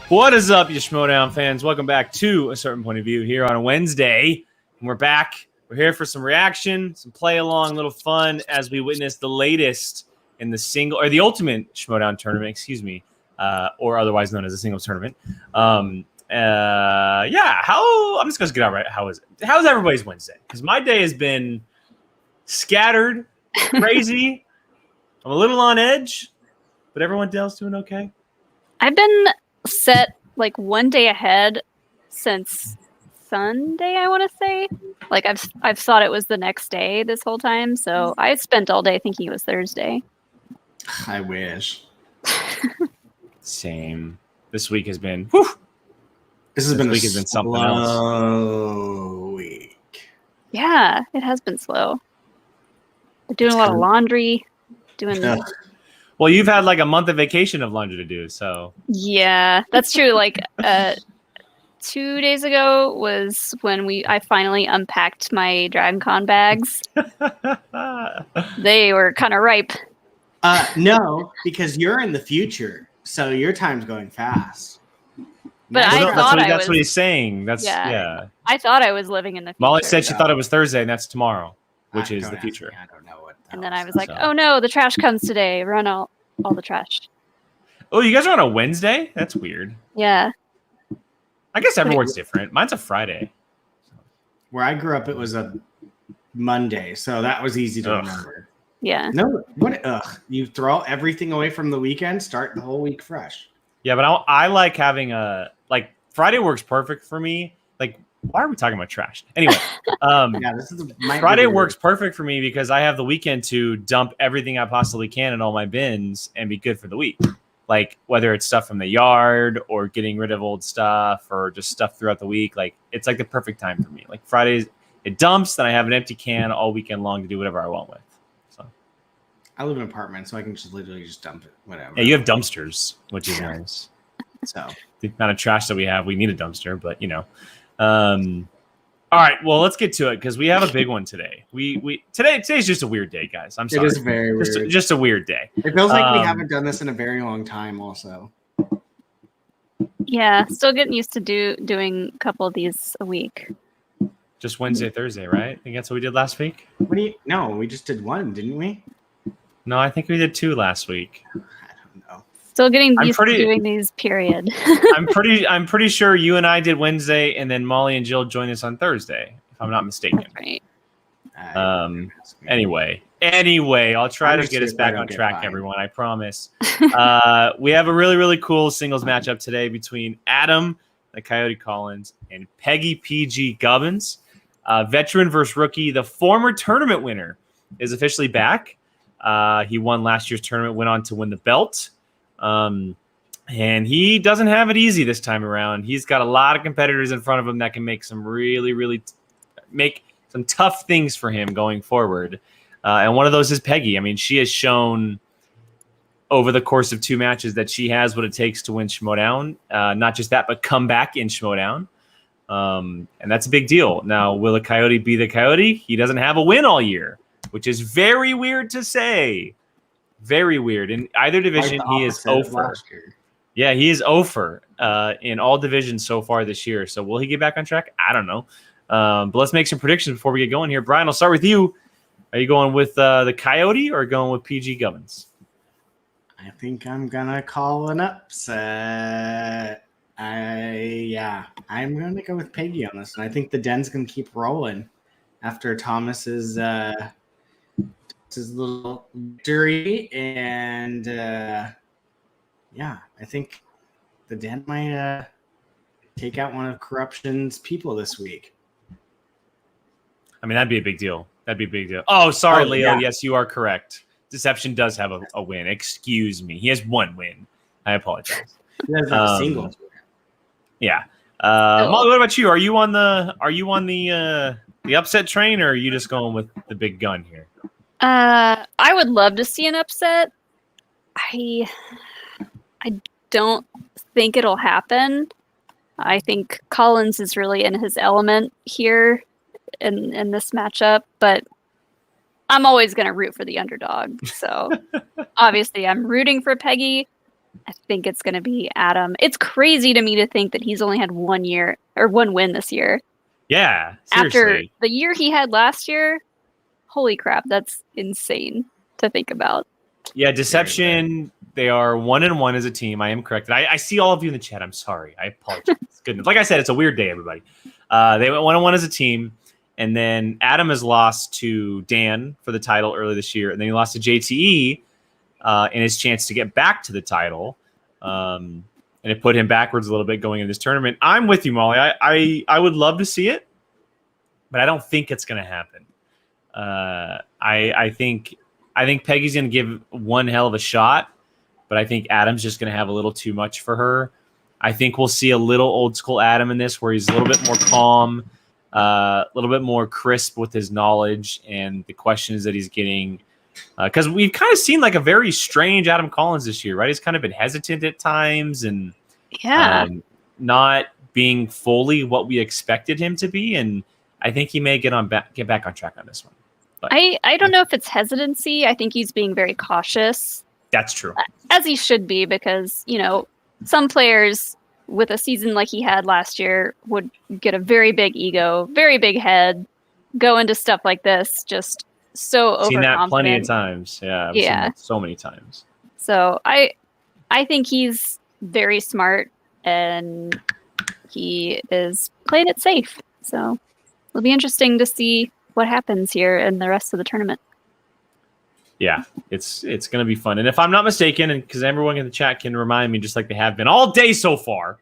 What is up, you Schmoedown fans? Welcome back to A Certain Point of View here on a Wednesday. And we're back. We're here for some reaction, some play-along, little fun as we witness the latest in the ultimate Schmoedown tournament, or otherwise known as a singles tournament. I'm just going to get out right. How's everybody's Wednesday? Because my day has been scattered, crazy. I'm a little on edge, but everyone else doing okay? I've been set like one day ahead since Sunday, I want to say. Like I've thought it was the next day this whole time, so I spent all day thinking it was Thursday. I wish. Same. This week has been This week has been something else. Week. Yeah, it has been slow. Been doing a lot of laundry, Well, you've had like a month of vacation of laundry to do, so. Yeah, that's true. Like 2 days ago was when I finally unpacked my Dragon Con bags. They were kind of ripe. No, because you're in the future, so your time's going fast. But that's what he's saying. Yeah. I thought I was living in the future. Molly said she thought it was Thursday, and that's tomorrow, which is the future. I don't know what. And then I was like, oh no, the trash comes today. Run all the trash. Oh, you guys are on a Wednesday? That's weird. Yeah. I guess everyone's different. Mine's a Friday. Where I grew up, it was a Monday, so that was easy to remember. Yeah. No, what? You throw everything away from the weekend, start the whole week fresh. Yeah, but I like having Friday works perfect for me. Like, why are we talking about trash? Anyway, Friday works perfect for me because I have the weekend to dump everything I possibly can in all my bins and be good for the week. Like, whether it's stuff from the yard or getting rid of old stuff or just stuff throughout the week, like, it's like the perfect time for me. Like, Fridays, it dumps, then I have an empty can all weekend long to do whatever I want with. So, I live in an apartment, so I can just literally just dump it, whatever. Yeah, you have dumpsters, which is nice. So, the amount of trash that we have, we need a dumpster, but you know. All right, well, let's get to it because we have a big one today. Today's just a weird day, guys. I'm sorry. It is very weird. Just a weird day. It feels like we haven't done this in a very long time also. Yeah, still getting used to doing a couple of these a week. Just Wednesday, Thursday, right? I think that's what we did last week. No, we just did one, didn't we? No, I think we did 2 last week. I don't know. Still getting used to doing these, period. I'm pretty sure you and I did Wednesday, and then Molly and Jill joined us on Thursday, if I'm not mistaken. That's right. Anyway, I'll try to get us back on track, everyone. I promise. We have a really, really cool singles matchup today between Adam, the Coyote Collins, and Peggy PG Gubbins. Veteran versus rookie. The former tournament winner is officially back. He won last year's tournament, went on to win the belt. And he doesn't have it easy this time around. He's got a lot of competitors in front of him that can make some really make some tough things for him going forward. And one of those is Peggy. I mean, she has shown over the course of 2 matches that she has what it takes to win Schmoedown. Not just that, but come back in Schmoedown. And that's a big deal. Now, will the Coyote be the Coyote? He doesn't have a win all year, which is very weird to say. Very weird. In either division, he is 0-for. Yeah, he is 0-for in all divisions so far this year. So will he get back on track? I don't know. But let's make some predictions before we get going here. Brian, I'll start with you. Are you going with the Coyote or going with PG Gubbins? I think I'm going to call an upset. I'm going to go with Peggy on this. And I think the Den's going to keep rolling after Thomas's little victory, and I think the Den might take out one of Corruption's people this week. I mean, that'd be a big deal. Oh, sorry, Leo. Yeah. Yes, you are correct. Deception does have a win. Excuse me. He has 1 win. I apologize. He doesn't have a singles win. Yeah. Molly, what about you? Are you on the upset train, or are you just going with the big gun here? I would love to see an upset. I don't think it'll happen. I think Collins is really in his element here in this matchup, but I'm always going to root for the underdog. So obviously I'm rooting for Peggy, I think it's going to be Adam. It's crazy to me to think that he's only had 1 year or 1 win this year. Yeah, seriously. After the year he had last year, holy crap, that's insane to think about. Yeah, Deception, they are 1-1 as a team. I am correct. I see all of you in the chat. I'm sorry. I apologize. Goodness. Like I said, it's a weird day, everybody. They went 1-1 as a team, and then Adam has lost to Dan for the title early this year, and then he lost to JTE in his chance to get back to the title. And it put him backwards a little bit going in this tournament. I'm with you, Molly. I would love to see it, but I don't think it's going to happen. I think Peggy's going to give one hell of a shot, but I think Adam's just going to have a little too much for her. I think we'll see a little old school Adam in this, where he's a little bit more calm, a little bit more crisp with his knowledge and the questions that he's getting. Because we've kind of seen like a very strange Adam Collins this year, right? He's kind of been hesitant at times and not being fully what we expected him to be. And I think he may get back on track on this one. But I don't know if it's hesitancy. I think he's being very cautious. That's true. As he should be, because, some players with a season like he had last year would get a very big ego, very big head, go into stuff like this, just so overconfident. Seen that plenty of times. Yeah. I've seen that so many times. So I think he's very smart and he is playing it safe. So it'll be interesting to see what happens here in the rest of the tournament. Yeah, it's going to be fun. And if I'm not mistaken, and because everyone in the chat can remind me, just like they have been all day so far,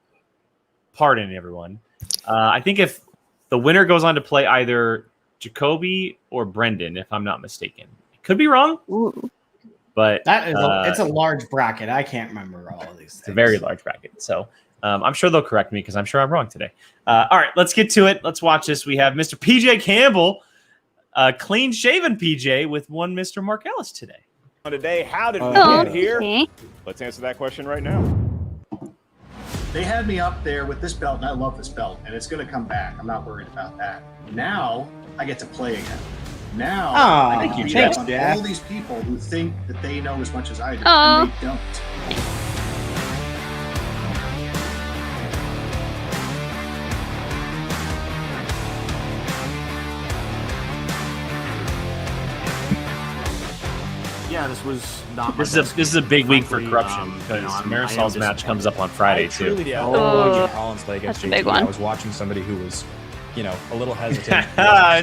pardon everyone, I think if the winner goes on to play either Jacoby or Brendan, if I'm not mistaken. Could be wrong. Ooh. But that is it's a large bracket. I can't remember all of these things. It's a very large bracket. So I'm sure they'll correct me because I'm sure I'm wrong today. All right, let's get to it. Let's watch this. We have Mr. PJ Campbell, clean-shaven PJ with one Mr. Mark Ellis today. Today, how did we get here? Okay. Let's answer that question right now. They had me up there with this belt, and I love this belt, and it's going to come back. I'm not worried about that. Now I get to play again. Now I get to beat up on all these people who think that they know as much as I do, and they don't. Yeah, this was not. This is a big week for corruption because Marisol's match comes up on Friday too. Collins play against That's a big JT. one. I was watching somebody who was, a little hesitant.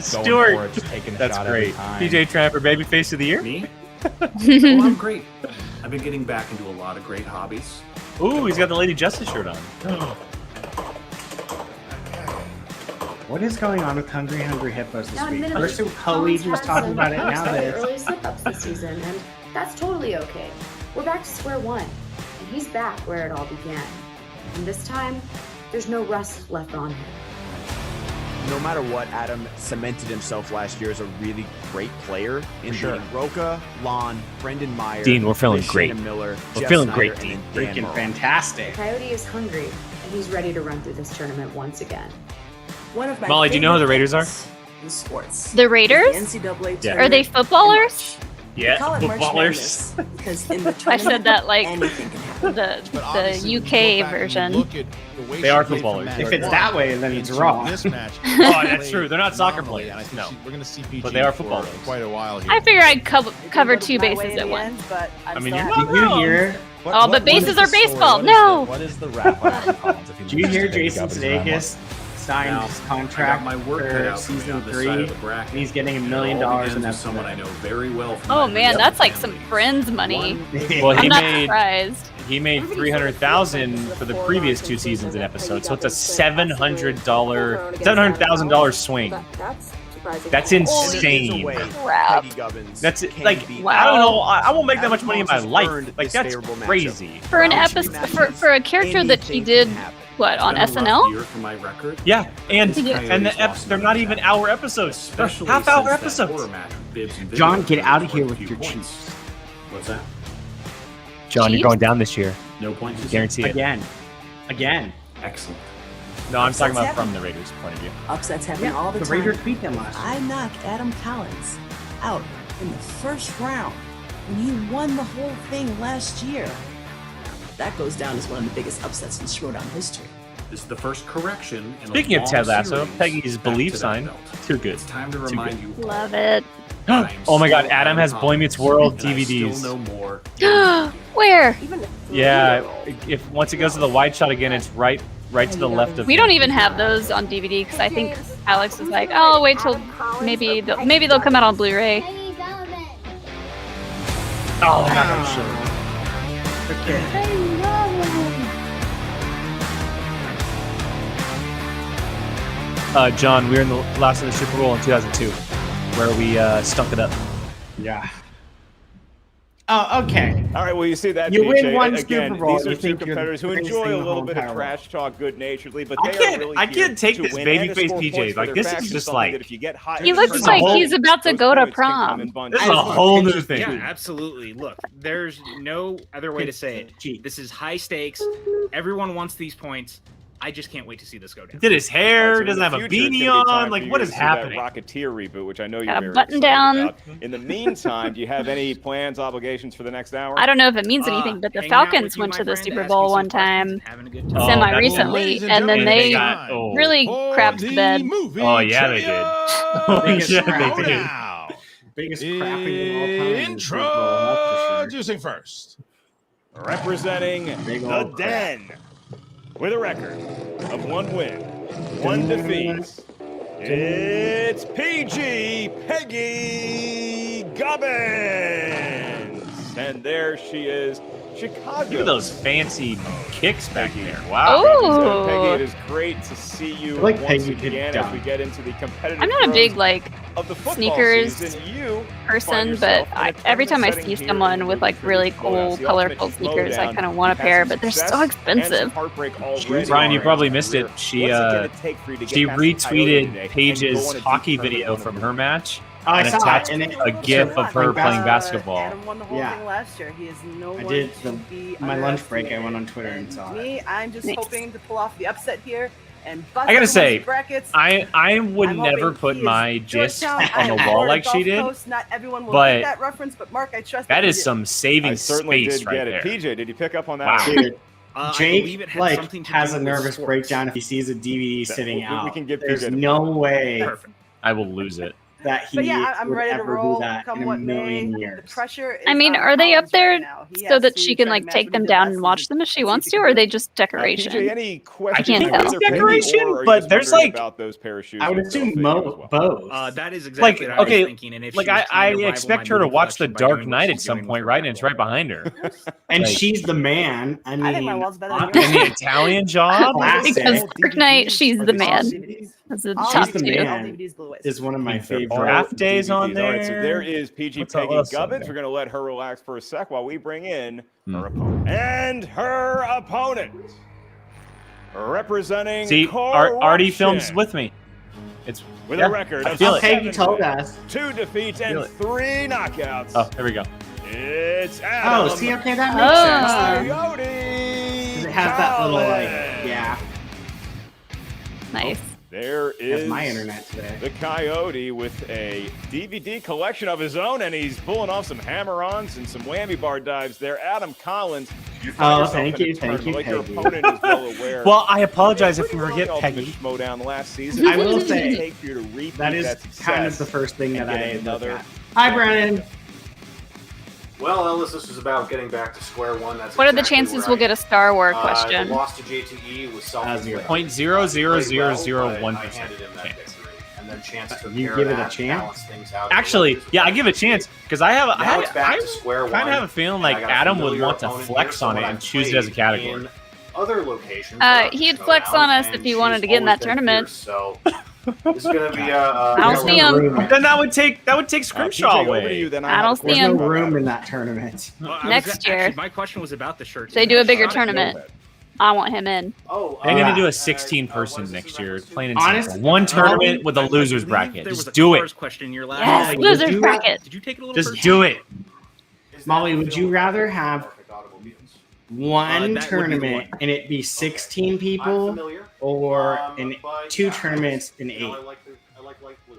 Stuart, for it, just taking the that's shot great. every time. PJ Trapper, babyface of the year. Me? Well, I'm great. I've been getting back into a lot of great hobbies. Ooh, he's got the Lady Justice shirt on. What is going on with Hungry Hippos this week? First, Hoey was talking about it. Now their this. early slip-ups this season, and that's totally okay. We're back to square one, and he's back where it all began. And this time, there's no rust left on him. No matter what, Adam cemented himself last year as a really great player in beating Roca, Lon, Brendan Meyer, Dean, we're feeling great. Miller, We're Jeff feeling Snyder, great, Dean. Freaking fantastic. Coyote is hungry, and he's ready to run through this tournament once again. One of my Molly, do you know who the Raiders are? in sports. The Raiders? The NCAA Yeah. Are they footballers? We call it March footballers. Madness because in the I said that like anything can happen. the UK version. They are footballers. If it's that way, then it's wrong. Oh, that's true. They're not soccer players. No, we're going to see PG but they are for footballers. quite a while here. I figure I'd cover It two goes my way bases in at the once. end, but I mean, still you're happy. not Did you wrong. hear? Oh, but bases are baseball. No. What is the rap on Adam Collins? If he Did you hear loses to Jason Gubbins around Sudeikis signed Now, his I got contract my work cut for out for me season on this 3? side of the bracket. And he's getting $1 It million all in begins with that. someone I know very well. From Oh my man, real that's like some family. Friends money. Well, I'm he not made surprised. $300,000 for the previous 2 seasons in episodes, so it's a $700,000 swing. That's insane. Crap. Peggy Gubbins That's can like beat Wow. I don't know. I won't make that much money in my Adam life. Collins Like earned that's this favorable crazy. For an Round two episode matches, for a character that he anything did can happen. what on It's been a rough SNL? year for my record. Yeah, and This Coyotes the lost they're not even hour episodes. They're Especially half-hour since that horror episodes. match with Bibbs and John, Video get out of scored here a with few your points. Chiefs. What's that? John, you're Chiefs? going down this year. No points. Guarantee it. Again. Excellent. No, I'm talking about from the Raiders' point of view. Upsets happen Yeah, all the the time. Raiders beat them last year. I knocked Adam Collins out in the first round when he won the whole thing last year. That goes down as one of the biggest upsets in Schmoedown history. This is the first correction. In Speaking a of Ted long Lasso, series Peggy's back belief to that sign. belt. Too good. It's time to Too remind good. you. Love it. Oh my God, Adam has Boy Meets World and I DVDs. still know more. Where? Yeah, if once it goes to the wide shot again, it's right to the left of. We don't even have those on DVD because I think Alex was like, "Oh, I'll wait till maybe they'll come out on Blu-ray." Oh, they're not gonna show it. John, we were in the last of the Super Bowl in 2002, where we stunk it up. Yeah. Oh, okay. All right, well, you see that, You PJ. win one Again, Super Bowl, these are you two think you're the competitors who greatest enjoy thing a in the little whole bit of entire trash talk good-naturedly, but I they can't- are really I can't take to this win baby and to face score PJ. points for Like, their this is faction, just something like- that if you get high He in looks the like tournament, he's about to those go to points can come prom. in bundles. This is a whole new thing. Yeah, absolutely. Look, there's no other way to say it. This is high stakes. Everyone wants these points. I just can't wait to see this go down. He did his hair, So in doesn't the have a future, it's beanie gonna be time on. for Like, you what to is see that happening? Rocketeer reboot, which I know you're Got a very button excited down. about. In the meantime, do you have any plans, obligations for the next hour? I don't know if it means anything, but the hanging out with Falcons you, went my to the friend, Super asking Bowl some one questions time, and having a good Oh, time. semi that's- recently, and then they really crapped the bed. Oh yeah, they did. Oh Biggest yeah, crap. they did. Biggest crapping of all time. in Super Bowl, that's for sure. Introducing first. Representing Big the old crap. Den with a record of 1 win, 1 defeat. It's PG Peggy Gubbins. And there she is, Chicago. Look at those fancy kicks back there. Wow. Oh. Peggy, it is great to see you I like once Peggy could again as dunk. we get into the competitive I'm not a throes big like of the football sneakers season. You person, find but yourself in a every time I tournament see setting someone here with like really Schmoedown. cool, It's the colorful ultimate sneakers, I Schmoedown. kind of want a Had pair, some but they're success so and expensive. some heartbreak already. Brian, you probably missed it. What's She it gonna take for you to get she past the Coyote today retweeted and Paige's go on a deep hockey tournament video on from a her match Oh, I and saw attached it, and it, a gif of her playing basketball. Adam won the whole Yeah. thing last year. He is no I one did to be my lunch break. I underestimated. went on Twitter and saw it. Me, I'm just Nice. hoping to pull off the upset here and bust I gotta everyone's say, brackets. I would I'm never hoping put he is my disc Georgetown. on the I am wall Florida like she Gulf did. Coast. Not everyone will but get that reference, but Mark, I trust that you is did. some saving I certainly space did right get there. it. PJ, did you pick up on that? Wow. Dude, I Jake believe it had like something to has do a with nervous sports. breakdown if he sees a DVD That- sitting we out. can give There's PJ the- no way Perfect. I will lose it. that he But yeah, I'm would ready to ever roll. do that Come in a what may. million The years. pressure is I mean, on are they up Collins there right now. He so has that to she can try like to match take what them he did down last and watch season. them if she Let's see wants if to, he or can are they do just PJ, decoration? any questions? think about it's either Peggy decoration, or are you but just there's, wondering like- about those pair of shoes I would with assume Bill Figgy as well? both. That is exactly Like, what I okay, was thinking. And if like she was I trying to rival expect my her to movie watch The collection by Dark doing what Knight at she's some doing point, with right? her And it's right behind her. And Like- she's the man. I mean, I think my wall's better than on- yours. And the Italian job. Classic. Because Dark Knight, she's Are the they man. DVDs? That's the All top the two. man. All DVDs blew away. is one of my Think they're favorite draft days on DVDs. All right, so there. there is PG What's Peggy else on Gubbins. there? We're going to let her relax for a sec while we bring in Hmm. her opponent. And her opponent, representing See, Artie films Corruption, with me. It's with yeah, a record I of feel it. Peggy 7 told wins, us. 2 defeats, and Feel it. 3 knockouts. Oh, there we go. It's Adam. Oh, see, okay, that makes sense. Coyote. It has that little like, Collins. yeah. Nice. There That's is my internet today. the Coyote with a DVD collection of his own, and he's pulling off some hammer-ons and some whammy bar dives there. Adam Collins. You find Oh, yourself thank in a you, thank you, tournament like your Peggy. opponent is well aware. Well, I apologize if we Pretty forget long Peggy. Schmoedown last season. I will What does it say, take for you to repeat That is success kind of the first thing and that get I look another. at. Hi, Brennan. Well, Ellis, this is about getting back to square one. That's What are the exactly chances where we'll I get a Star Wars The question? loss to JTE was self-inflicted. 0.00001% handed him that chance. victory, and then Chance took You care give of it a that, chance? balanced things out. Actually, yeah, I give it a chance because I have. Now it's back to square kind of one, have a feeling and like I got a Adam would familiar want to opponent flex here, on it someone and I've choose it as a played category. in other locations. He'd flex on us if he wanted to get in that tournament. So this is going to be a. I don't see him. Then that would take Scrimshaw PJ, over to away. you, then I don't see There's him. no room in that tournament. Next year. Actually, my question was about the shirts. They do a bigger tournament. I want him in. Oh, They're gonna do a what 16-person is this next about? year, plain and Honest- simple. One tournament with a losers bracket. There was Just a do it. Cars question in your last Yes, one. losers you- bracket. Did you take it a little Just personal? do it. Is that Molly, would film you rather perfect have audible mutants? one that would be the tournament one. and it be 16 I'm people, familiar. or in But 2 yeah, tournaments in you know, 8? I like light blue.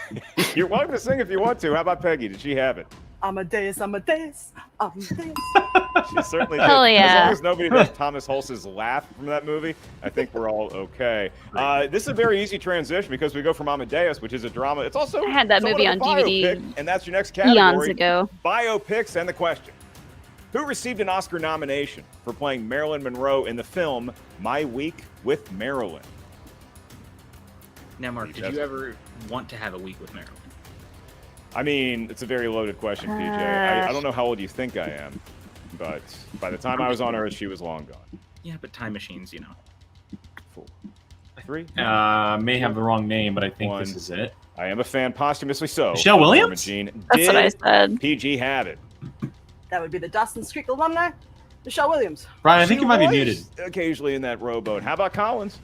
You're welcome to sing if you want to. How about Peggy? Did she have it? Amadeus, Amadeus, Amadeus. She certainly did. Hell As yeah. long as nobody does Thomas Hulse's laugh from that movie, I think we're all okay. This is a very easy transition because we go from Amadeus, which is a drama. It's also I had that somewhat movie of on a biopic, DVD and that's your next category. eons ago. Biopics and the question. Who received an Oscar nomination for playing Marilyn Monroe in the film My Week with Marilyn? Now, Mark, did you ever want to have a week with Marilyn? I mean, it's a very loaded question, PJ. I don't know how old you think I am, but by the time I was on Earth, she was long gone. Yeah, but time machines, you know. 4, 3. May have the wrong name, but I think this is it. I am a fan, posthumously so. Michelle Williams? That's what I said. PG have it? That would be the Dawson's Creek alumni, Michelle Williams. Brian, I think you might be muted. Occasionally in that rowboat. How about Collins?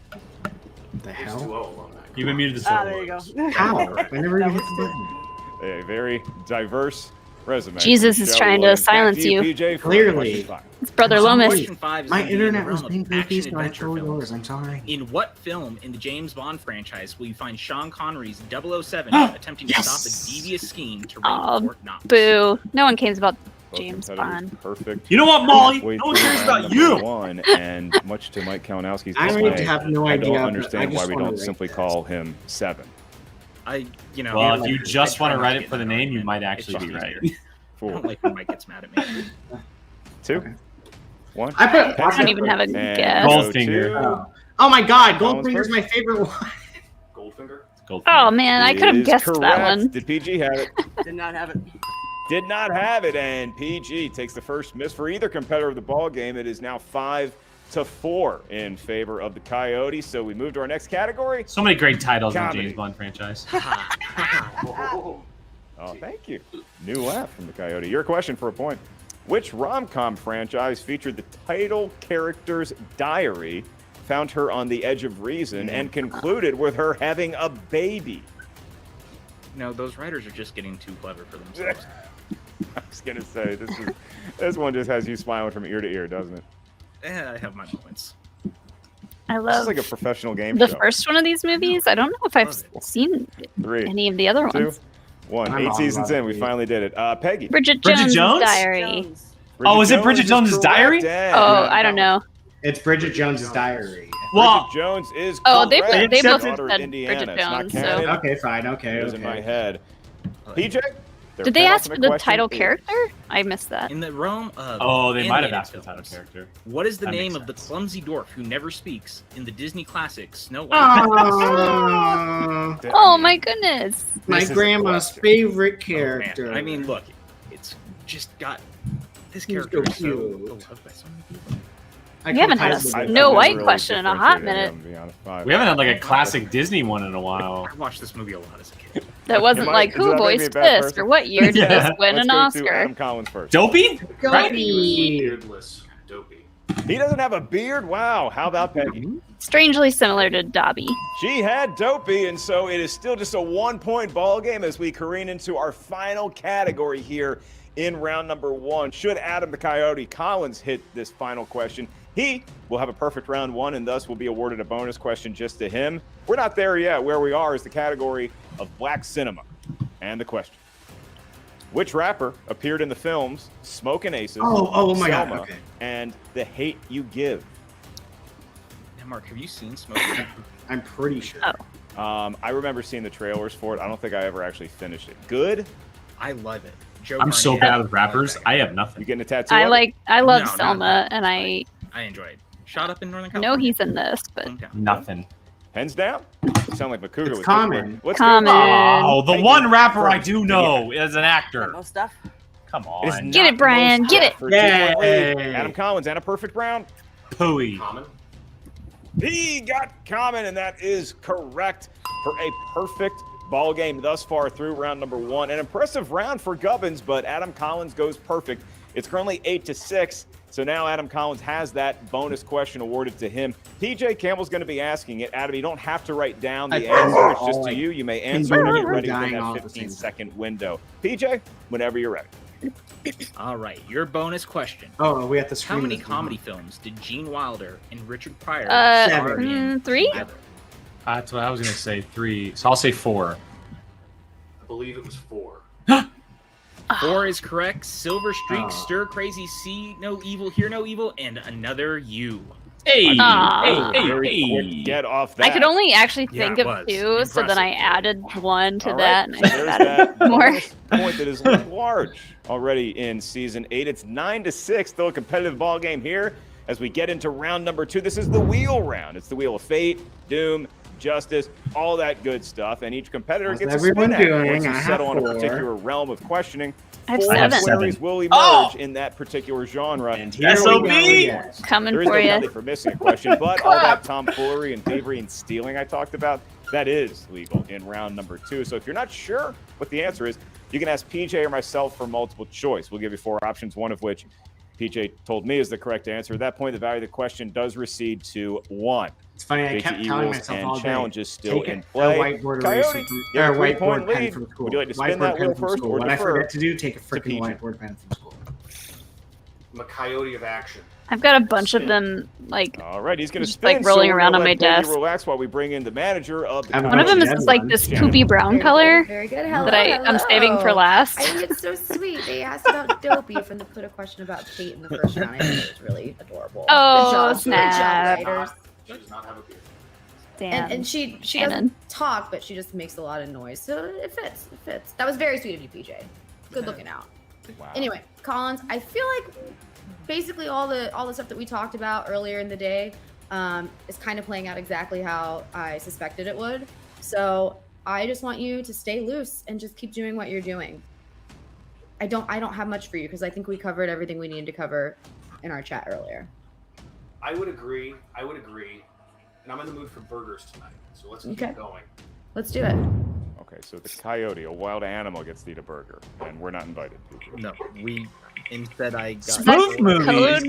The hell? You've been muted this there you go. How? I never even hit the button. A very diverse resume. Jesus is Michelle trying to Williams. Back silence to you. PJ, for Clearly. question 5. It's Brother Lomas. Question 5 is My going to be in the internet was realm of being creepy, so I action-adventure closed films. doors. I'm sorry. In what film in the James Bond franchise will you find Sean Connery's 007 attempting to stop a devious scheme to raid Fort Knox? Boo. No one cares about Both James competitors Bond. Perfect. You know what, Molly? Halfway No one through cares round about number you. 1, and much to Mike Kalinowski's I dismay, have no I idea, don't but I understand why just we wanna don't rate simply this. call him 7. Well, if you just want to write it for the name, you might actually be right. 4. I don't like when Mike gets mad at me. 2, 1. I don't even have a guess. Goldfinger. Oh my God, Collins Goldfinger's first? my favorite one. Goldfinger? Oh man, I could have guessed that Correct. one. Did PG have it? Did not have it. Did not have it, and PG takes the first miss for either competitor of the ball game. It is now 5-4 in favor of the Coyotes. So we move to our next category. So many great titles in the Comedy. James Bond franchise. Oh, thank you. New laugh from the Coyote. Your question for a point. Which rom-com franchise featured the title character's diary, found her on the edge of reason, and concluded with her having a baby? No, those writers are just getting too clever for themselves. I was going to say, this one just has you smiling from ear to ear, doesn't it? I have my moments. I This love is like a professional game the show. first one of these movies. I don't know if I've seen 3, any of the other 2, ones. 1. I'm 8 all seasons about in, we it. finally did it. Peggy. Bridget Bridget Jones' Jones? Diary. Oh, is it Bridget is Jones's correct, Diary? and Oh, I don't know. It's Bridget Jones's Diary. Well, Bridget Jones is Oh, they correct. both Except- said Daughter of Bridget Indiana. It's not Jones, canon. so- Okay, fine. Okay, It was in my okay. head. PJ? their Did they ask for penultimate the question title is- character? I missed that. In the realm of oh, they might have animated asked for the title films, character. What is the That name makes of the sense. clumsy dwarf who never speaks in the Disney classic Snow White? Oh, Oh my goodness. my This is a grandma's classic. favorite Oh, character. man. I mean, look, it's just got this He's character so is so cute. beloved by so many people. We haven't had a I've I've Snow never White really question in a hot differentiated minute. them, to be honest. Five. We haven't had like a classic Disney one in a while. I watched this movie a lot as a kid. That wasn't Am I- like does who that make me a voiced bad this person? or what year did Yeah. this win Let's an go to Oscar. Adam Collins first. Dopey? Right? Beardless. Dopey. He doesn't have a beard? Wow. How about Peggy? Strangely similar to Dobby. She had Dopey, and so it is still just a 1-point ball game as we careen into our final category here in round number 1. Should Adam the Coyote Collins hit this final question, he will have a perfect round 1 and thus will be awarded a bonus question just to him. We're not there yet. Where we are is the category of black cinema. And the question: which rapper appeared in the films Smokin' Aces, Oh my God, Selma, okay. and The Hate You Give? Now, Mark, have you seen Smoking? I'm pretty sure. Oh. I remember seeing the trailers for it. I don't think I ever actually finished it. Good? I love it. Joe I'm so Carnahan, bad with I like rappers. that I guy. have nothing. You getting a tattoo? I of it? love No, not Selma, that. and I I enjoy it. Shot up in Northern know California. he's in this, but Hometown. Nothing. Hands down? You sound like Makuga It's with Common. Pittsburgh. What's Common. Oh, the Thank one you. rapper I First. do know as an actor. Most stuff. Come It is on. Get not it, Brian, most get it. for 2-point lead. Yay. Adam Collins and a perfect round. Pooey. Common. He got Common, and that is correct for a perfect ball game thus far through round number 1. An impressive round for Gubbins, but Adam Collins goes perfect. It's currently 8-6, so now Adam Collins has that bonus question awarded to him. PJ Campbell's going to be asking it. Adam, you don't have to write down the answer. It's just to you. You may answer when you're ready within that 15-second window. PJ, whenever you're ready. All right, your bonus question. Oh, we have to scream. How many this comedy one. films did Gene Wilder and Richard Pryor Uh, star in 3? together? That's what I was going to say. 3. So I'll say 4. I believe it was 4. 4 is correct. Silver Streak, Stir Crazy, See No Evil, Hear No Evil, and Another You. Hey, Quick get off that. I could only actually think Yeah, of it 2, was. so then I added 1 to All that, right, and I there's added that more. bonus point that is looked large already in season 8. It's 9-6, still a competitive ball game here as we get into round number 2. This is the wheel round. It's the wheel of fate, doom, justice, all that good stuff, and each competitor How's gets a everyone spin at it doing? once you I have settle on a 4. particular realm of questioning. I have 4 7. queries will emerge in that particular genre. And here we go again. Coming There is for no you. penalty for missing a question, but all that tomfoolery and thievery and stealing I talked about, that is legal in round number 2. So if you're not sure what the answer is, you can ask PJ or myself for multiple choice. We'll give you 4 options, one of which PJ told me is the correct answer. At that point, the value of the question does recede to 1. It's funny, I kept telling rules myself and all day, challenges still take in a play. whiteboard Coyote, eraser you have a whiteboard 3-point pen lead. from school. Would you like to spin that Whiteboard wheel pen from first school. or What I defer forget to do, take a freaking PJ? whiteboard pen from school. I'm a coyote of action. I've got a bunch of them, like, All right, he's going to just, spin. like, rolling so we're around gonna on my let Peggy desk. relax while we bring in the manager of the One of them is like this poopy brown color Very good. Hello, that I'm saving for hello. last. I think it's so sweet. They asked about Dopey from the put a question about Kate in the first round. I think it was really adorable. Oh, good job. snap. Good job, writers. She does not have a beard. Damn. And she Shannon. doesn't talk, but she just makes a lot of noise. So it fits. It fits. That was very sweet of you, PJ. Good looking out. Wow. Anyway, Collins, I feel like basically all the stuff that we talked about earlier in the day is kind of playing out exactly how I suspected it would. So I just want you to stay loose and just keep doing what you're doing. I don't have much for you because I think we covered everything we needed to cover in our chat earlier. I would agree. And I'm in the mood for burgers tonight. So let's keep going. Let's do it. Okay, so the coyote, a wild animal, gets to eat a burger, and we're not invited. No, instead I got Spoof movies.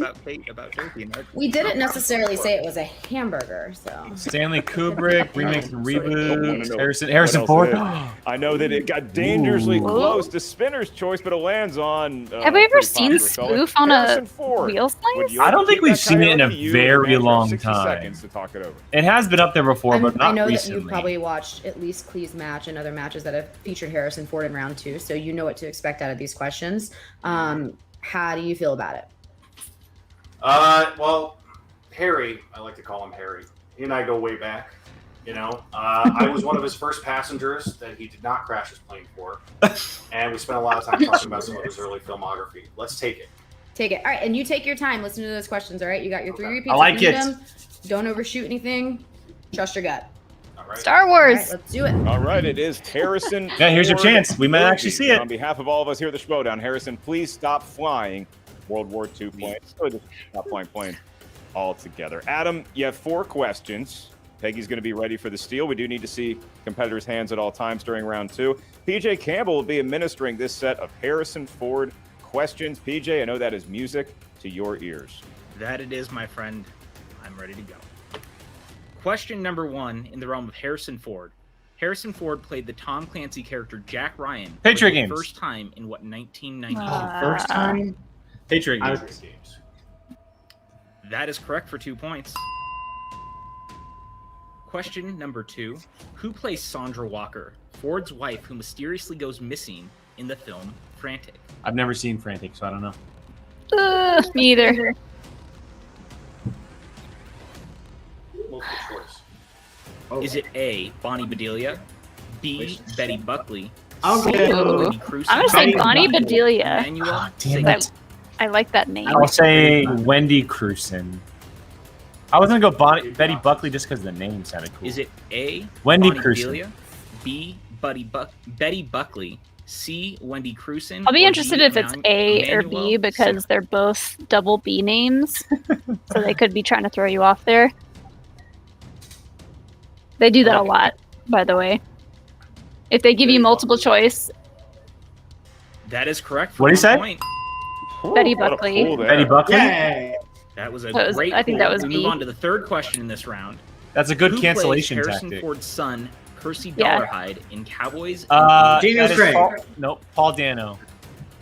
about Dopey. And We didn't necessarily say it was a hamburger, so. Stanley Kubrick, remakes and reboots. No. Harrison What Ford. else is it? I know that it got dangerously close to Spinner's choice, but it lands on. Have we ever pretty seen popular fella. Spoof on Harrison a Ford. wheel Would slice? you I like don't to think keep we've that seen it in coyote? a You very have long 60 time. seconds to talk it over. It has been up there before, but not I know recently. that you've probably watched at least Clee's match and other matches that have featured Harrison Ford in round 2, so you know what to expect out of these questions. How do you feel about it? Well, Harry, I like to call him Harry. He and I go way back. You know, I was one of his first passengers that he did not crash his plane for, and we spent a lot of time talking about some of his early filmography. Let's take it. Take it. All right, and you take your time. Listen to those questions, all right? You got your 3 repeats. I like if you need it. them. Don't overshoot anything. Trust your gut. All right. Star All Wars. right, let's do it. All right, it is Harrison. Yeah, here's your Ford chance. We might actually see it. On behalf of all of us here at the Schmoedown, Harrison, please stop flying World War II planes. Or just stop flying planes altogether. Adam, you have 4 questions. Peggy's going to be ready for the steal. We do need to see competitors' hands at all times during round 2. PJ Campbell will be administering this set of Harrison Ford questions. PJ, I know that is music to your ears. That it is, my friend. I'm ready to go. Question number 1 in the realm of Harrison Ford. Harrison Ford played the Tom Clancy character Jack Ryan Patriot for the Games. first time in what 1990? First time? Patriot I Games. was- That is correct for 2 points. Question number 2. Who plays Sandra Walker, Ford's wife who mysteriously goes missing in the film Frantic? I've never seen Frantic, so I don't know. Me either. Multiple choice. Is it A, Bonnie Bedelia, B, Betty Buckley, Okay. C, Ooh. Wendy Cruz, I'm gonna say Bonnie D, Bedelia. Emmanuel damn Sagan? it. I like that name. I'll say Wendy Cruson. I was gonna go Betty Buckley just because the name sounded cool. Is it A, Wendy Bonnie Cruson? Bedelia, B, Betty Buckley, C, Wendy Cruson? I'll be or interested D, if it's A or Emmanuel B because they're both double B names, so they could be trying to throw you off there. They do that a lot, by the way. If they give you multiple choice, That is correct. For What'd he 1 say? point. Betty What a Buckley. pull there. Betty Buckley? Yay! That was a That was- great. I think pull. that was We B. move on to the third question in this round. That's a good Who cancellation plays Harrison tactic. Ford's son, Percy Yeah. Dollarhide, in Cowboys? Daniel that is Craig. Paul Dano.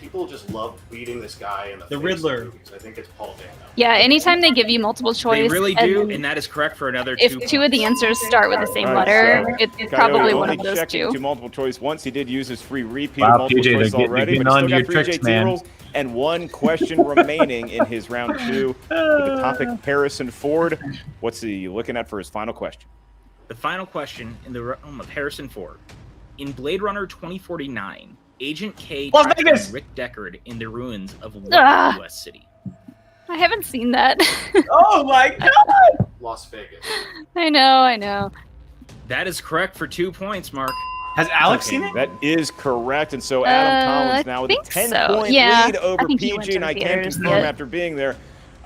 people just love beating this guy in the face Riddler. in movies. I think it's Paul Dano. Yeah, anytime they give you multiple choice, They really do, and that is correct for another 2 if points. two of the answers start with the same All right, letter, so it's Coyote probably one only of those checking two. to multiple choice once. He did use his free repeat Wow, of multiple PJ, choice they're already, getting but he onto still your got 3 tricks, JT man. rules and 1 question remaining in his round 2. With the topic Harrison Ford. What's he looking at for his final question? The final question in the realm of Harrison Ford. In Blade Runner 2049, Agent K Las tracks Vegas! down Rick Deckard in the ruins of what Ah. U.S. city? I haven't seen that. Oh my god! Las Vegas. I know. That is correct for 2 points, Mark. Has Alex seen it? That is correct. And so Adam Collins I now with a think so. 10-point Yeah, lead over I think he went PG, to and the I theater can to see confirm it. after being there,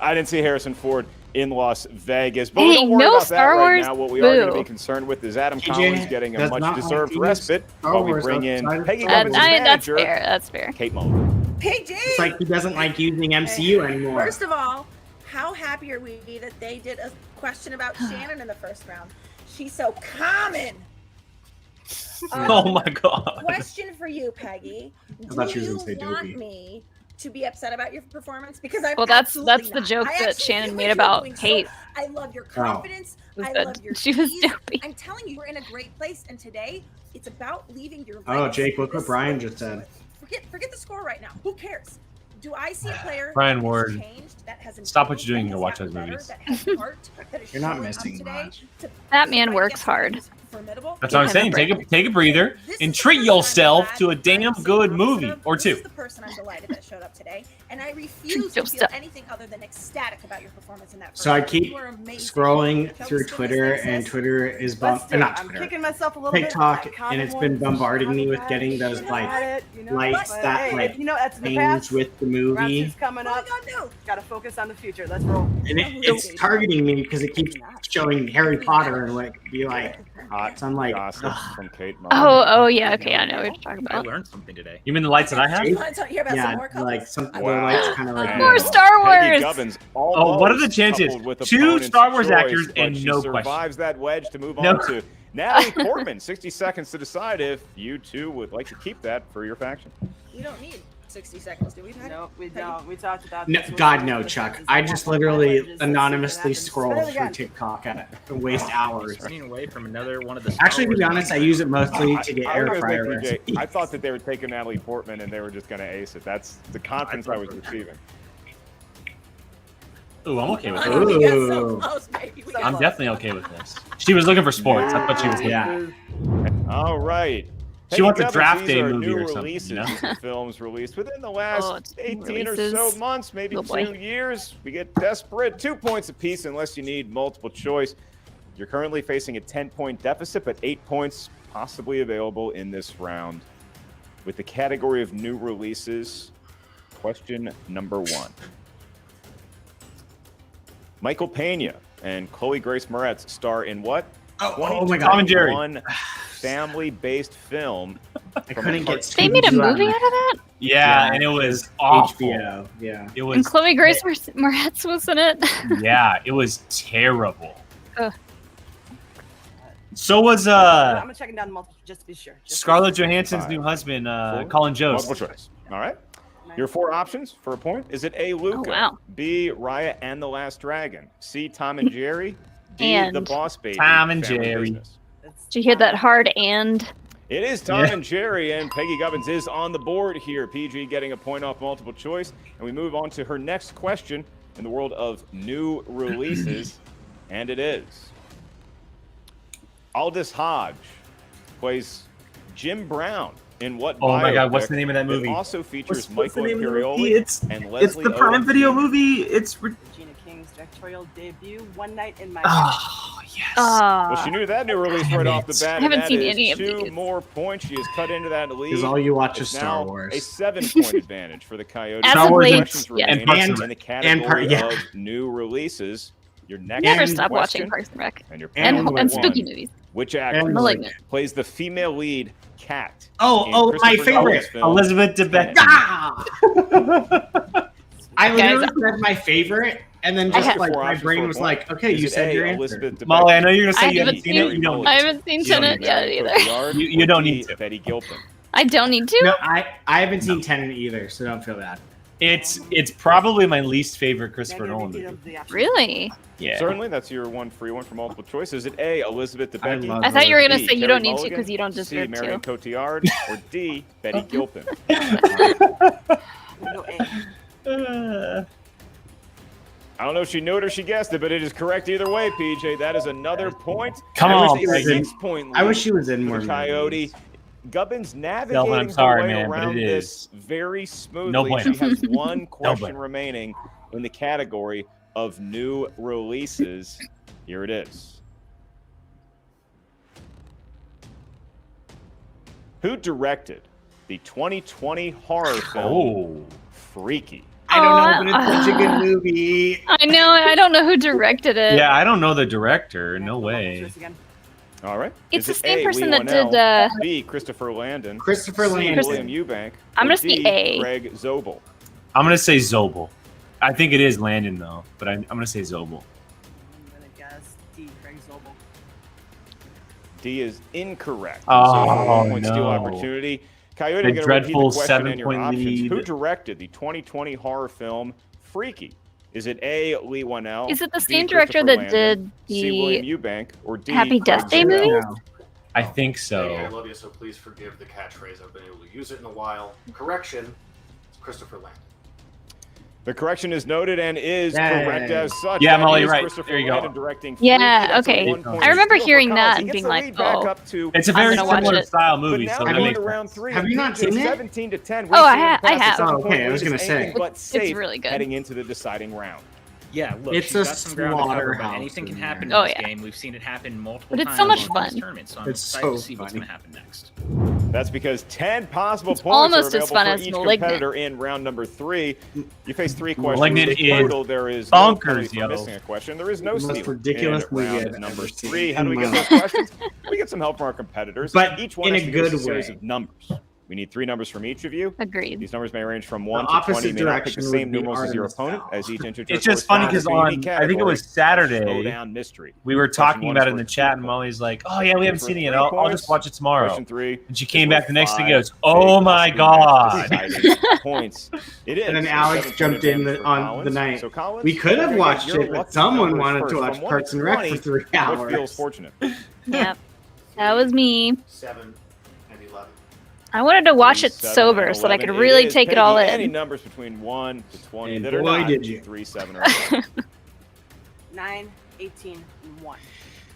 I didn't see Harrison Ford in Las Vegas. But we Hey, don't worry no about Star that right Wars? now. What we are going to Boo. be concerned with is Adam PJ Collins getting a does not much-deserved like respite Star while we Wars bring in outside of Peggy Star Gubbins' Wars. That's manager, fair. That's fair. Kate Mullen. PG! It's like he doesn't like using MCU anymore. First of all, how happy are we that they did a question about Shannon in the first round? She's so common. Oh my god. Question for you, Peggy. I thought Do she was you gonna say want Dopey. me to be upset about your performance? Because I'm Well, that's absolutely the not. joke I that actually Shannon feel made like you're about doing so- Kate. I love your Oh. confidence. Was I good. love your She was ease. dopey. I'm telling you, we're in a great place, and today it's about leaving your. Oh, legacy. Jake, look what This- Brian just said. Forget the score right now. Who cares? Do I see a player Brian that has Ward. changed, that has Stop what you're improved, doing that and has go watch gotten those better, movies. that has heart, that is You're not showing up missing today much. to That man fight works against hard. somebody who's formidable? That's what I'm saying. Take a breather and treat yourself to a damn good movie or This two. is the person I'm delighted that showed up today, and I refuse Treat to feel yourself. anything other than ecstatic about your performance in that. So I first keep round. You are amazing. scrolling Show through us what Twitter, this and is. Twitter is Let's do it. not I'm Twitter, kicking myself a little bit. TikTok, but I and it's kinda been want bombarding me with to getting have those it, like you know, lights but, that hey, like you know that's in the things past. with the Round movie, two's coming What up. are we gonna do? Got to focus on the future. Let's roll. and it's targeting me because it keeps showing Harry Potter and like be like, so I'm like, Gossip from Kate Mullen. Oh, yeah. Okay, I know what you're talking I about. learned something today. You mean the lights that I have? You want to hear about some yeah, more couples? like some the Wow. lights kind of like And More Star Peggy Wars! Gubbins Oh, what are the almost chances? coupled with 2 opponent's Star Wars choice, actors but and she no question. survives that wedge to move No. on to Natalie Portman. 60 seconds to decide if you two would like to keep that for your faction. We don't need 60 seconds, do we? No, we don't. We talked about No, this. God no, Chuck. I just literally anonymously scroll through TikTok and waste hours. Running away from another one of the Star Actually, to be Wars honest, I use it mostly to get I air was gonna fryer say, PJ, recipes. I thought that they were taking Natalie Portman and they were just going to ace it. That's the confidence I was receiving. Ooh, I'm okay with Oh, this. we got so Ooh. close, baby. We got I'm close. definitely okay with this. She was looking for sports. I thought she was. Yeah. All right. She Peggy wants a Gubbins, draft these day are movie new or something, releases. you know? These are films released within the Oh, last it's 18 or releases. so months, maybe Oh, boy. 2 years. We get desperate. 2 points apiece unless you need multiple choice. You're currently facing a 10-point deficit, but 8 points possibly available in this round. With the category of new releases, question number 1. Michael Pena and Chloe Grace Moretz star in what? Oh my God. Tom and Jerry. 2021 family-based film. I couldn't get They made a Scooby-Doo movie of out of that? Yeah, and it was awful. HBO. Yeah. It And was. Chloe Grace Moretz was in it? Yeah, it was terrible. Ugh. So was I'm checking down the multiple just to be sure. Scarlett Johansson's 5, new husband, 4, Colin Jost. Multiple choice. All right. Your 4 options for a point. Is it A, Luca? Oh, wow. B, Raya and the Last Dragon? C, Tom and Jerry? D, And The Boss Baby? Tom and Family Jerry. Business? Did you hear that hard and? It is Tom Yeah. and Jerry, and Peggy Gubbins is on the board here. PG getting a point off multiple choice. And we move on to her next question in the world of new releases. And it is Aldous Hodge plays Jim Brown in what Oh my God, what's biopic the name of that movie? It also features What's the Michael name of the movie? Imperioli and Leslie It's the Prime Odom Video Jr. movie. It's. Regina King's directorial debut, One Night in My Oh yes. Well, she knew that new release right Damn off the it. bat. I and haven't that seen is any of 2 these. more points. She has cut into that lead. Because all you watch It's is Star now Wars. a 7-point advantage for the Coyotes. As Star of Wars late, Questions yes. remaining And in the category yeah. of new releases. Your next Never And stop question, watching Parks and Rec. and your And, final and one. spooky movies. Which actor And Malignant. plays the female lead, Cat? Oh, in my Christopher favorite. Nolan's film, Elizabeth Debicki. Ah! I Guys, literally said my favorite, and then just had- like Four my options brain for a was point. like, okay, Is you it said A, your answer. Elizabeth Debicki? Molly, I know you're gonna I say you haven't haven't seen it. seen- You don't. I haven't seen You don't Tenet need yet Mary either. Cotillard, You don't or need D, to. Betty Gilpin. I I don't need to? No, I haven't seen Tenet either, so don't feel bad. It's probably my least favorite Christopher Nolan movie. Really? Yeah. Certainly, that's your one free one for multiple choice. Is it A, Elizabeth Debicki? I thought you were going to B, say you Carey don't need to Mulligan, because you don't C, deserve Marion to. Cotillard, or D, Betty Gilpin? I don't know if she knew it or she guessed it, but it is correct either way, PJ. That is another point. Come on, Peggy. 6-point I lead wish she was in for more Coyote. Gubbins navigating Delvin, I'm sorry, her way man, but around it this is. very smoothly. No bueno. She has one question bueno. remaining in the category of new releases. Here it is. Who directed the 2020 horror film Freaky? I don't know, but it's such a good movie. I know. I don't know who directed it. Yeah, I don't know the director. No way. All right. It's Is the it same A, person Lee that Whannell, did, B, Christopher Landon. Christopher C, Landon. William Eubank. I'm or gonna say D, A. Craig Zobel. I'm gonna say Zobel. I think it is Landon though, but I'm gonna say Zobel. I'm gonna guess D, Craig Zobel. D is incorrect. Oh, so a 1 point steal no. opportunity. Coyote, The I'm going to repeat the dreadful question and your 7-point options. lead. Who directed the 2020 horror film Freaky? Is it A, Lee Whannell? Is it the B, same director Christopher that Landon, did C, the William Eubank, or D, Happy Death Day Craig Zobel? movies? I think Hey, I so. love you, so please forgive the catchphrase. I've been able to use it in a while. Correction, it's Christopher Landon. The correction is noted and is Yay. correct as such. Yeah, That Molly, is right. Christopher There you go. Landon directing Yeah, Freaky. That's a okay. 1 point I remember steal for hearing Collins. that He and gets being the like, lead back oh, up to It's a very gonna watch similar it. style But movie, now so we're that going makes to round sense. 3. Have you not seen it? 17 to 10. Oh, I have. Oh, okay, I was gonna say. But safe really good. heading into the deciding round. Yeah, look, It's she's a got some ground to cover, but slaughterhouse anything can in happen in there. Oh, this yeah. game. We've seen it happen multiple But it's times so much in this fun. tournament, so I'm It's excited so to see what's funny. going to happen next. That's because 10 possible points almost are as available fun for as each Malignant. competitor in round number 3. You face 3 questions. Malignant In is total, there is no bonkers, penalty for yo. missing a question. There is no The most steal. ridiculous in movie round I've number ever seen 3. How do we in get my those questions? We get some help from our competitors. But each one in has a to give us good series way. of numbers. We need 3 numbers from each of you. Agreed. These numbers may range from 1 The to 20. opposite You may not pick the direction same would be numerals as your Artemis opponent Fowl. as each enters It's just funny because on, I think it was Saturday, Schmoedown mystery. we were Question talking one about is it in the worth chat, 2 and points. Molly's like, "Oh yeah, we haven't For seen it yet. 3 I'll points. just watch it tomorrow." Question 3. And she came back the next day and goes, Big "Oh my possible god!" deciding points. It is. And then a Alex 7-point jumped in advantage for on the Collins. night. So Collins, We could have you're gonna watched get your it, but lucky someone numbers wanted first. to watch From 1 Parks and Rec 20, for 3 What hours. feels fortunate? Yep. That was me. 7 and 11. I wanted to watch it 7 sober and so that I could 11. really is, take it Peggy, all Any in. numbers between 1 to 20 And that are boy, not did you. 3, 7, or 11. 9, 18, and 1.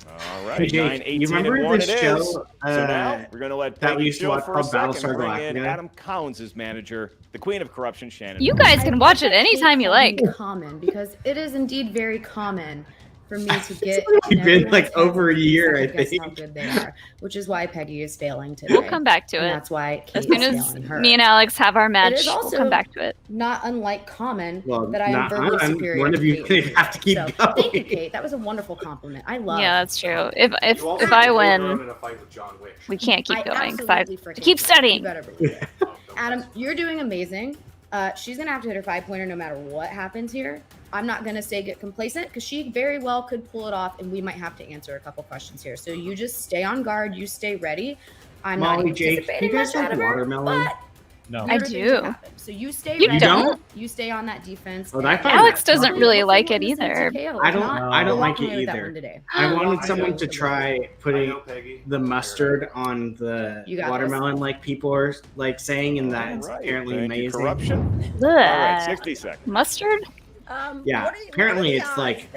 All right, Hey, Jake, 9, 18, you remember and 1 this it show, is. So now we're going to let that we Peggy used to chill watch for a called second. Battlestar Bring in Galactica? Adam Collins' manager, the queen of corruption, Shannon. You guys can watch it anytime you like. Common, because it is indeed very common for me to get. It's been like everyone's over a year, I second guess how think. good they are, which is why Peggy is failing today. We'll come back to And it. that's why Kate As soon is as failing her. me and Alex have our match, It is we'll also come back to it. not unlike common Well, that I am not- verbally I'm- superior. one to of you Kate. have to keep So, going. Thank you, Kate. That was a wonderful compliment. I love. Yeah, that's true. If You also if I put her win, in a fight with John Wick. we can't keep I going because I absolutely freaking keep do. studying. You better believe it. Adam, you're doing amazing. She's gonna have to hit her 5-pointer no matter what happens here. I'm not gonna say get complacent because she very well could pull it off, and we might have to answer a couple questions here. So you just stay on guard. You stay ready. I'm Molly, not Jake, anticipating you guys much out like of her, watermelon? but No. I weirder things do. happen. So you stay You ready. don't? You stay on that defense. Oh, I find Alex that doesn't tough. really like it either. I don't like it That either. one today. I wanted I someone know. to try I putting know, Peggy. the mustard on the You got watermelon, like people are like saying, and that's All right, apparently thank you, amazing. corruption. Ugh. All right, 60 seconds. Mustard? Yeah, apparently it's like.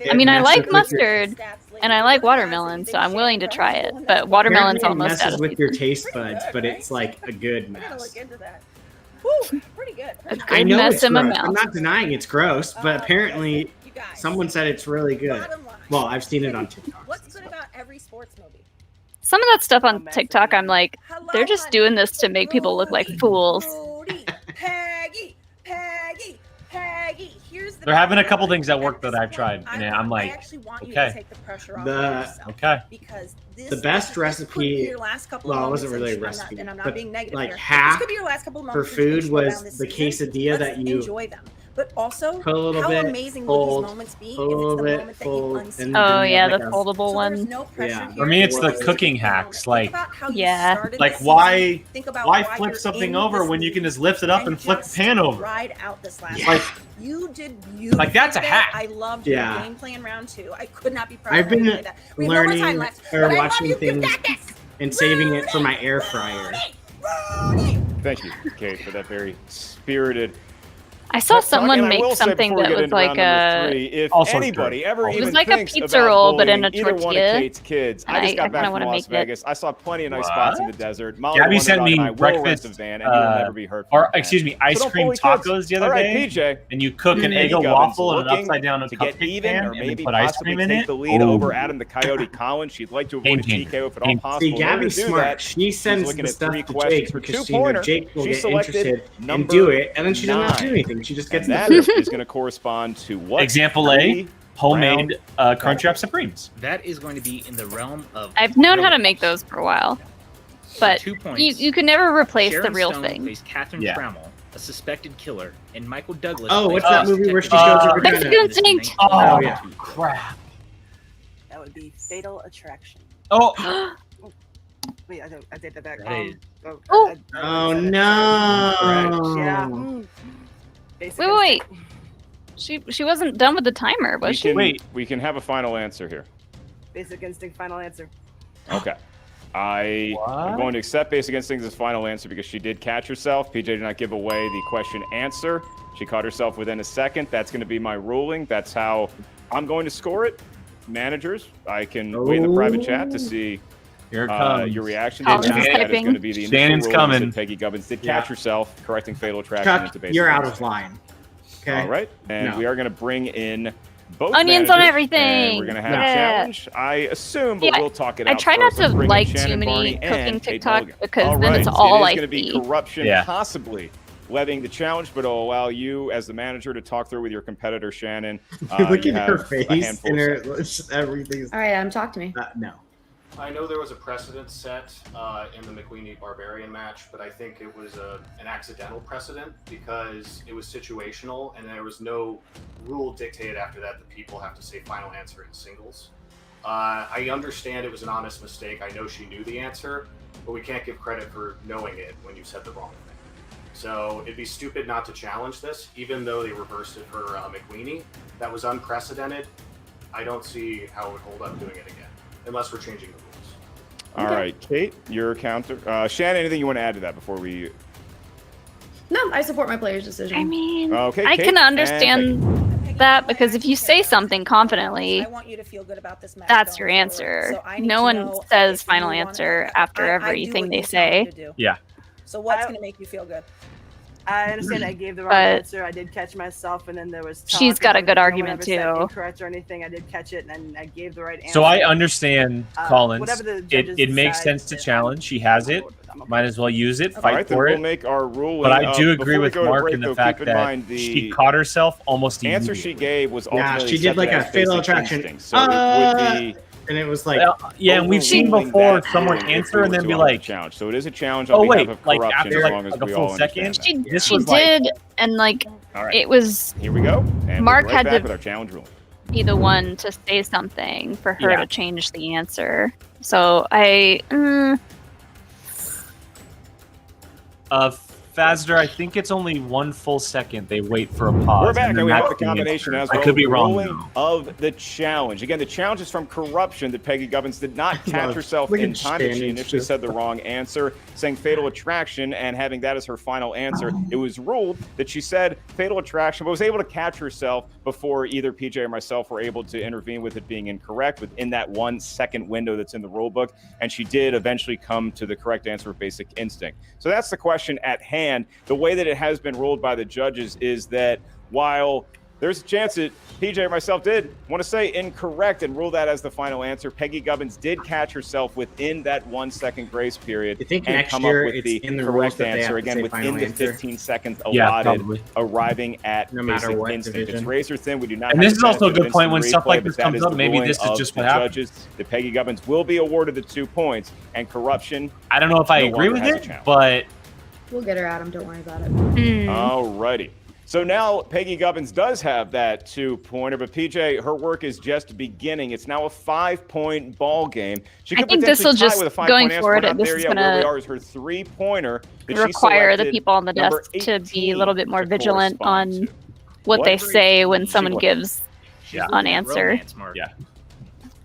I mean, I like messes with your- mustard and I like watermelon, so I'm willing to try it. But watermelon's apparently it almost out messes of with season. your taste buds, but it's like a good I'm gonna mess. look into that. Woo, pretty good. A I good know mess it's in my gross. I'm mouth. not denying it's gross, but apparently You guys, someone said it's really good. bottom line. Well, I've seen it on TikTok. What's good about every sports movie? Some of that stuff on TikTok, I'm like, Hello, they're just honey. doing this to make people look like Rudy, fools. Rudy, Peggy, Peggy, Peggy. Here's the They're having a thing. couple things that At work that this I've point, tried, and I I'm like, actually want you okay. to take the pressure off The- of yourself. Okay. Because this The best this could be recipe- your last couple well, of it wasn't moments really a in- I'm not- recipe, and I'm not but being negative like here. half This could be your last couple of for moments in food Schmoedown was this the season. quesadilla Let's that you enjoy them. but also Put a little how bit, amazing fold, will these moments be if put a it's little the bit, moment that fold, you and unsee. then Oh yeah, like the a- foldable So there's one. no pressure Yeah. here. For me, it's the It's cooking just a moment. hacks. Think Like, about how you Yeah. started like this why season. Think about why why flip you're something in over this when you can league just lift it up and flip the just pan over? ride out this last Like- round. You did beautiful. Like, that's a today. hack. I loved Yeah. your game plan round 2. I could not be proud I've of how you been played that. We have no more time learning left. or But I love watching you. You've things got this. and saving it for my air fryer. Thank you, Kate, for that very spirited. I saw someone And I make will say something before we that get was into like round number a. 3, if All sorts anybody good. ever It was even like a thinks pizza about roll, but in bullying a either one of tortilla. Kate's kids, And I just I got back kinda from wanna Las make it. Vegas. I saw plenty of nice spots in the desert. Molly, Gabby the sent Wonder me Dog and I will rent breakfast, a van, and you will never be hurt. or excuse me, ice don't cream bully tacos kids. the other All right, day. PJ. And you cook an Peggy Eggo Gubbins waffle in an looking upside down to get cupcake even, pan, or and then maybe put ice possibly cream in take it. the lead Oh. over Adam the Coyote Collins. She'd like to avoid a Game TKO if at all changer. possible. See, In order to Gabby's do smart. that, She she's sends looking the at stuff 3 to questions Jake for because 2 she knows pointer. Jake will She get selected interested and number do it, and then she doesn't have to do 9. anything. She just gets And that the is going to correspond to what? Example A, homemade Crunchwrap Supremes. That is going to be in the realm of. I've known how to real make those for a while, but 2 points. you can never replace Sharon the real Stone thing. plays Catherine Yeah. Trammell, a suspected killer, and Michael Douglas. Oh, plays what's that Police movie where she Detective shows her James vagina? Dean. Mexican Saint. Oh, yeah. crap. That would be Fatal Attraction. Oh, Wait, I take that back. That is- Oh. Oh no! Yeah. Wait. She wasn't done with the timer, was she? We can have a final answer here. Basic Instinct, final answer. Okay. I am going to accept Basic Instincts as final answer because she did catch herself. PJ did not give away the question answer. She caught herself within a second. That's going to be my ruling. That's how I'm going to score it. Managers, I can wait in the private chat to see here it comes. your reaction. Colin's That is typing. going to be the initial Shannon's ruling. coming. That Peggy Gubbins did catch herself, correcting Fatal Attraction Chuck, into Basic you're out Instinct. of line. Okay. All right. And No. we are going to bring in both Onions on managers, everything. And we're going to have a Yeah. challenge, I assume, but Yeah, we'll talk it I out try not first. to Let's bring in like Shannon too many Barney cooking and Kate TikTok Mulligan. because All then right, it's all it is I going to be see. corruption, Yeah. possibly levying the challenge, but it'll allow you as the manager to talk through with your competitor, Shannon. Look You at her have a face handful and of her seconds. everything's. All right, Adam, talk to me. No. I know there was a precedent set in the McQueenie Barbarian match, but I think it was an accidental precedent because it was situational and there was no rule dictated after that people have to say final answer in singles. I understand it was an honest mistake. I know she knew the answer, but we can't give credit for knowing it when you said the wrong thing. So it'd be stupid not to challenge this, even though they reversed it for McQueenie. That was unprecedented. I don't see how it would hold up doing it again, unless we're changing the rules. All right, Kate, your counter. Shannon, anything you want to add to that before we... No, I support my player's decision. I mean, Okay, I Kate can and understand that because if you say something confidently, I want you to feel good about this match. that's going your forward. answer. So I need No to one know says if final you wanna- answer after I do everything what they you tell me say. to do. Yeah. So what's going to make you feel good? I understand I gave the wrong But- answer. I did catch myself, and then there was talk, She's got a and good no one argument, ever said too. Incorrect or anything. I did catch it, and I gave the right answer. So I understand, Collins. whatever the It judges makes decide, sense to challenge. She has it. Might as well use it. All Fight right, then for we'll it. make our ruling. But I do agree before we with go to Mark break, in the though, fact keep in that mind she caught herself almost answer immediately. she gave was Yeah, ultimately she did like a accepted as Fatal Basic Attraction. Instinct, so it would be And it was like, yeah, and we've seen overruling before that someone ruling if answer we and were then to be honor the like, challenge. So it is a challenge on "Oh behalf wait, of like corruption, after as like, long as like a we full all second." understand that. This She was like- did, and like All right. it was Here we go, and Mark we'll be right had back to- with our challenge ruling. be the one to say something for her Yeah. to change the answer. So I, Fazder, I think it's only 1 full second. They wait for a pause. We're back, then and we have that's the combination as I well. could be wrong. Ruling of the challenge. Again, the challenge is from corruption that Peggy Gubbins did not catch herself Look in at time. That she Shannon initially just- said the wrong answer, saying Fatal Attraction, and having that as her final answer. It was ruled that she said Fatal Attraction, but was able to catch herself before either PJ or myself were able to intervene with it being incorrect within that 1 second window that's in the rule book. And she did eventually come to the correct answer of Basic Instinct. So that's the question at hand. The way that it has been ruled by the judges is that while there's a chance that PJ or myself did want to say incorrect and rule that as the final answer, Peggy Gubbins did catch herself within that 1 second grace period You think and next come year up with it's the in the rules correct that they have answer to again say within final the answer? 15 seconds Yeah, allotted, probably. arriving at No matter Basic what Instinct. It's division. razor thin. We do not And have this the is also a benefit good of point when instant stuff like replay, this but that comes is up, the maybe ruling this is of just the what happened. judges. The Peggy Gubbins will be awarded the 2 points, and corruption. I don't know if I no agree longer with has a it, challenge. but We'll get her, Adam. Don't worry about it. Alrighty. So now Peggy Gubbins does have that 2-pointer, but PJ, her work is just beginning. It's now a 5-point ball game. She could I think this will potentially tie just, with a 5-point going answer. forward, We're not this there is yet. Where we gonna are is her 3-pointer that she require the selected, people on the number desk to be a 18 little bit more to vigilant correspond on to. what they What? say when someone She- gives unanswered. Yeah.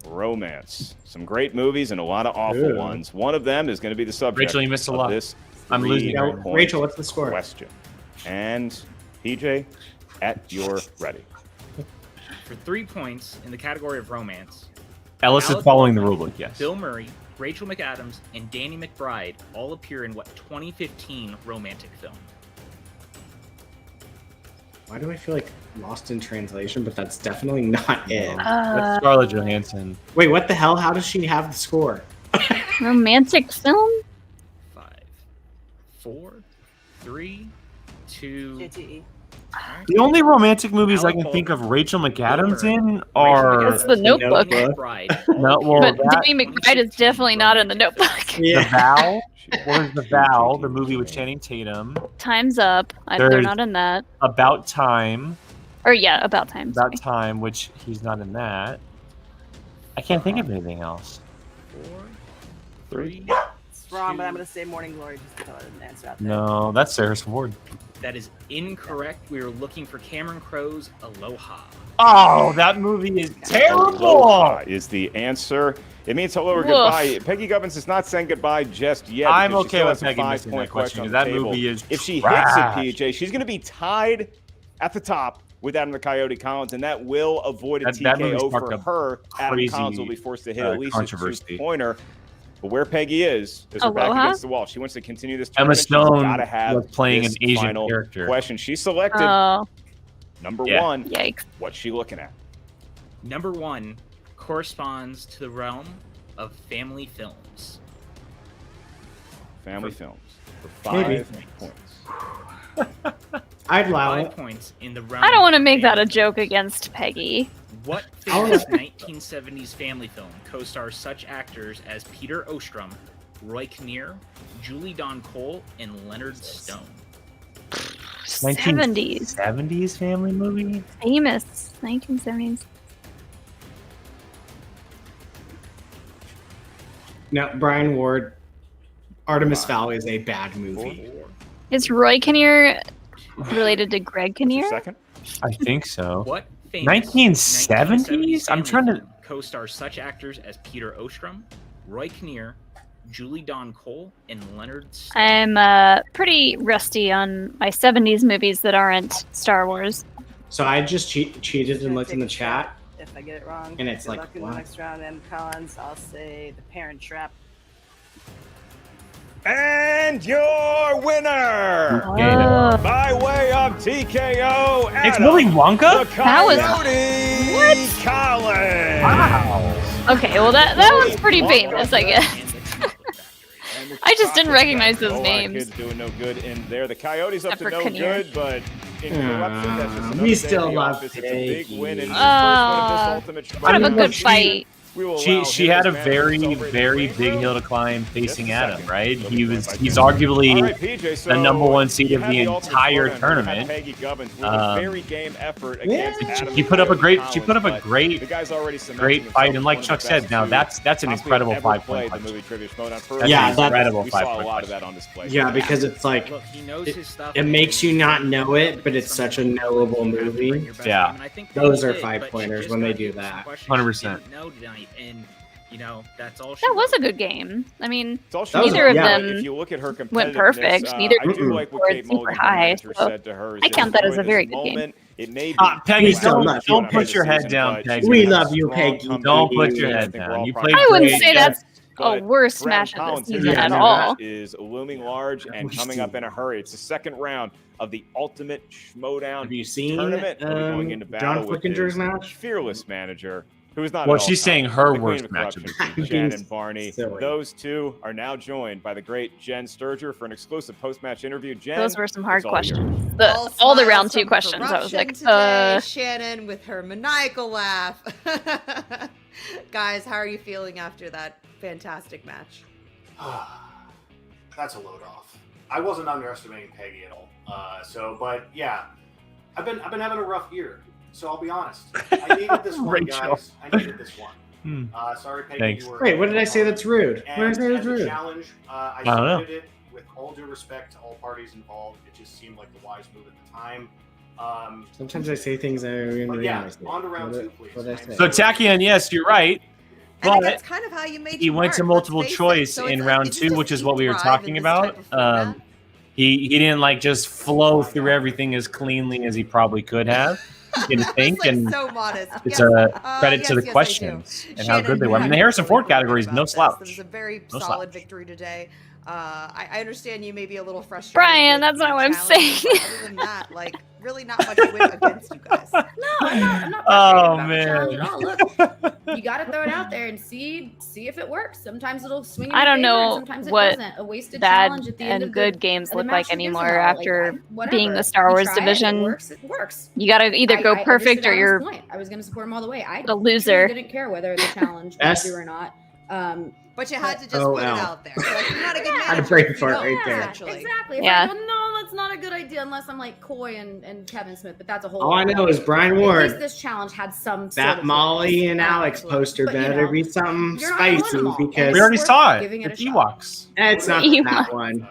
Romance. Some great movies and a lot of awful ones. One of them is going to be the subject Rachel, you missed a of lot. this I'm losing. three-point Rachel, what's the score? Question. And PJ, at your ready. For 3 points in the category of romance, Ellis is Alec following the Baldwin, rulebook, yes. Bill Murray, Rachel McAdams, and Danny McBride all appear in what 2015 romantic film? Why do I feel like Lost in Translation? But that's definitely not it. That's Scarlett Johansson. Wait, what the hell? How does she have the score? Romantic film? 5, 4, 3, 2. The only romantic movies I can think of Rachel McAdams in are It's The Notebook. No, well, But that, Danny McBride is definitely not in The Notebook. The Vow. What is The Vow? The movie with Channing Tatum. Time's Up. They're There's not in that. About Time. Or yeah, About Time. About Time, which he's not in that. I can't think of anything else. 4, 3. It's wrong, but I'm going to say Morning Glory just to throw an answer out there. No, that's Harrison Ford. That is incorrect. We were looking for Cameron Crowe's Aloha. Oh, that movie is terrible. Aloha is the answer. It means hello or Woof. goodbye. Peggy Gubbins is not saying goodbye just yet. I'm because she okay still with has a Peggy missing 5-point that question, on because the that table. movie is If she trash. hits it, PJ, she's going to be tied at the top with Adam the Coyote Collins, and that will avoid a That movie TKO sparked for a her. Adam crazy, Collins will be forced to hit at least a controversy. 2-pointer. But where Peggy is her back Aloha? against the wall. She wants to continue this Emma tournament. She's Stone gotta have was playing this an Asian final character. question. She selected Oh, number Yeah. 1. yikes. What's she looking at? Number 1 corresponds to the realm of family films. Family films for 5 Maybe. points. I'd allow 5 it. points in the realm. I don't want to of make that a family. joke against Peggy. What famous 1970s family film co-stars such actors as Peter Ostrom, Roy Kinnear, Julie Dawn Cole, and Leonard Stone? 70s. 70s family movie? Famous. 1970s. No, Brian Ward. Artemis Fowl is a bad movie. Is Roy Kinnear related to Greg Kinnear? Second. I think so. What famous 1970s? I'm family trying to. film co-stars such actors as Peter Ostrom, Roy Kinnear, Julie Dawn Cole, and Leonard Stone? I'm pretty rusty on my 70s movies that aren't Star Wars. So I just cheated and looked in the chat. If I get it wrong, And it's good like, luck in the what? next round. And Collins, I'll say The Parent Trap. And your winner, Oh. by way of TKO, It's Adam Willy Wonka? the That was- Coyote Collins. Wow. Okay, well that one's pretty famous, I guess. And the I just didn't Chocolate recognize Factory. those Oh, our names. kids doing no good in there. The Coyotes up Except to for no Kinnear. good, but in corruption, that's just another we day still in the love office. It's a big win in this Aw. first one of this Ultimate What a Showdown. good fight. We will She allow she him had a as manager to very celebrate very the big win. hill to climb facing Just a Adam, second. right? They'll He be was right he's back. arguably All right, PJ, so the number one seed you of had the Ultimate entire Showdown. You had tournament. Peggy Gubbins with a very game effort against Adam She put up a Coyote great Collins, but the guy's already cementing himself fight, and as like one of Chuck the said, best now to that's an possibly incredible ever 5-point play the question. movie Trivia Schmoedown. That's For Yeah, an that's- incredible we saw a 5-point lot of question. that on display. Yeah, because it's like Look, he knows his stuff. it makes you not know it, but it's such a knowable movie. Yeah. And I think Those Peggy are did, 5 but she pointers just when they got do hit with some that. questions she 100%. didn't know tonight, and you know that's all. She That was wrote. a good game. I mean, It's all she neither wrote. of yeah. them If you look at her went competitiveness, perfect. Neither I do like what scored Kate super Mulligan, the high, manager, so said to her. is I that count that as enjoy a very this good game. moment. It may be Peggy, We still don't, love don't you, put your head season, down, but Peggy. We she's love you, strong Peggy. comeback. Don't put your I head think we're down. all You proud played I wouldn't great. say that's a But worst Graham match of the Collins' season Yeah, at no, all. is looming large and coming up in a hurry. It's the second round of the Ultimate Schmoedown Have you seen tournament. He'll be going into battle John with Flickinger's his match? fearless manager, who is not. Well, at all she's saying confident. her The queen worst of match of the corruption, season. Jen and Barney. Silly. Those two are now joined by the great Jen Sturger for an exclusive post-match interview. Jen, Those were some hard it's all yours. questions. smiles All the round two from questions. I was like, corruption today. Shannon with her maniacal laugh. Guys, how are you feeling after that fantastic match? That's a load off. I wasn't underestimating Peggy at all. But yeah, I've been having a rough year, so I'll be honest. I needed this one, guys. I needed this one. Sorry, Peggy. Thanks. You were Wait, what did I say that's rude? And What did I say that's as a rude? challenge, I don't know. submitted it with all due respect to all parties involved. It just seemed like the wise move at the time. Sometimes I say things I don't even But know. yeah, on to round two, please. What did I say? So Takian, yes, you're right. And But that's kind of how you made he went to multiple choice in round 2, which is what we were talking about. He didn't like just flow through everything as cleanly as he probably could have. He didn't think, and so modest. it's a credit to the questions and how good they were. I mean, the Harrison Ford category is no slouch. This was a very solid victory today. I understand you may be a little frustrated. Brian, that's not what I'm saying. Other than that, like, really not much win against you guys. No, I'm not Oh, frustrated about the man. challenge at all. Look, you got to throw it out there and see if it works. Sometimes it'll swing in I your don't favor, know and sometimes it what doesn't. A wasted bad challenge at the end and of good the, games of the look match like that gives anymore them all. after Whatever. being the Star You Wars try it, division. It works. It works. You gotta either go I perfect or understood you're Adam's point. I was going to support him all the way. I a loser. truly didn't care whether the challenge was due or not. But you had to just Oh, put it wow. out there. Like, you're not a good Had a manager. brain if fart you don't, right there. essentially. Exactly. If Yeah. I go, no, that's not a good idea unless I'm like Coy and Kevin Smith, but that's a whole All I know is Brian At Ward. least this challenge had some sort That of Molly focus. and Alex poster But, you better know, be something you're not gonna win spicy them all. because We already saw it. Giving it It's a Ewoks. it's not Ewoks. that one.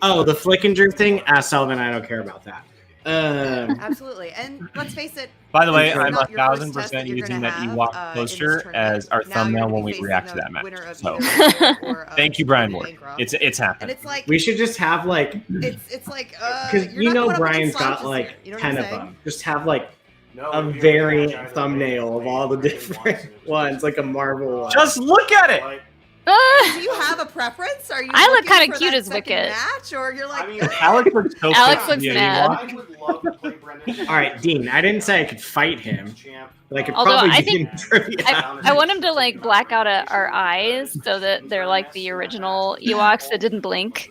Oh, the Flickinger thing? So then I don't care about that. Absolutely. And let's face it. By the way, this is I'm not your first 1,000% test that you're using gonna that have, Ewok in this poster tournament. as our Now you're thumbnail gonna when be we facing react to the that match. winner of So, either or, thank you, Brian Ward. bankrupt. It's And happening. it's like We should just have like, it's like because you're you not know going up Brian's against got slouches like here, you know what 10 I'm of saying? them. Just have like No, a it'd be variant match either thumbnail of all the different ones, like a Marvel one. Just look at it. Like, Do you have a preference? Are you? I look looking kinda for cute that as second Wicket. match, or you're like, I mean, Alex looks so Alex fit to looks be an mad. Ewok. I would love to play Brendan. All right, Dean. I didn't say I could fight him, Champ. but I could Although probably I beat think- him trivia. I want him to like black out our eyes so that they're like the original Ewoks that didn't blink.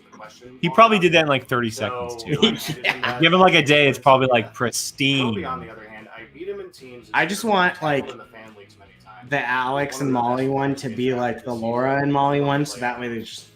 He probably did that in like 30 seconds too. Yeah. Give him like a day, it's probably like Kobe, pristine. on the other hand, I beat him in teams. I just want, like, in the fan leagues many times. The Alex and Molly one to be like the Laura and Molly one, so that way they just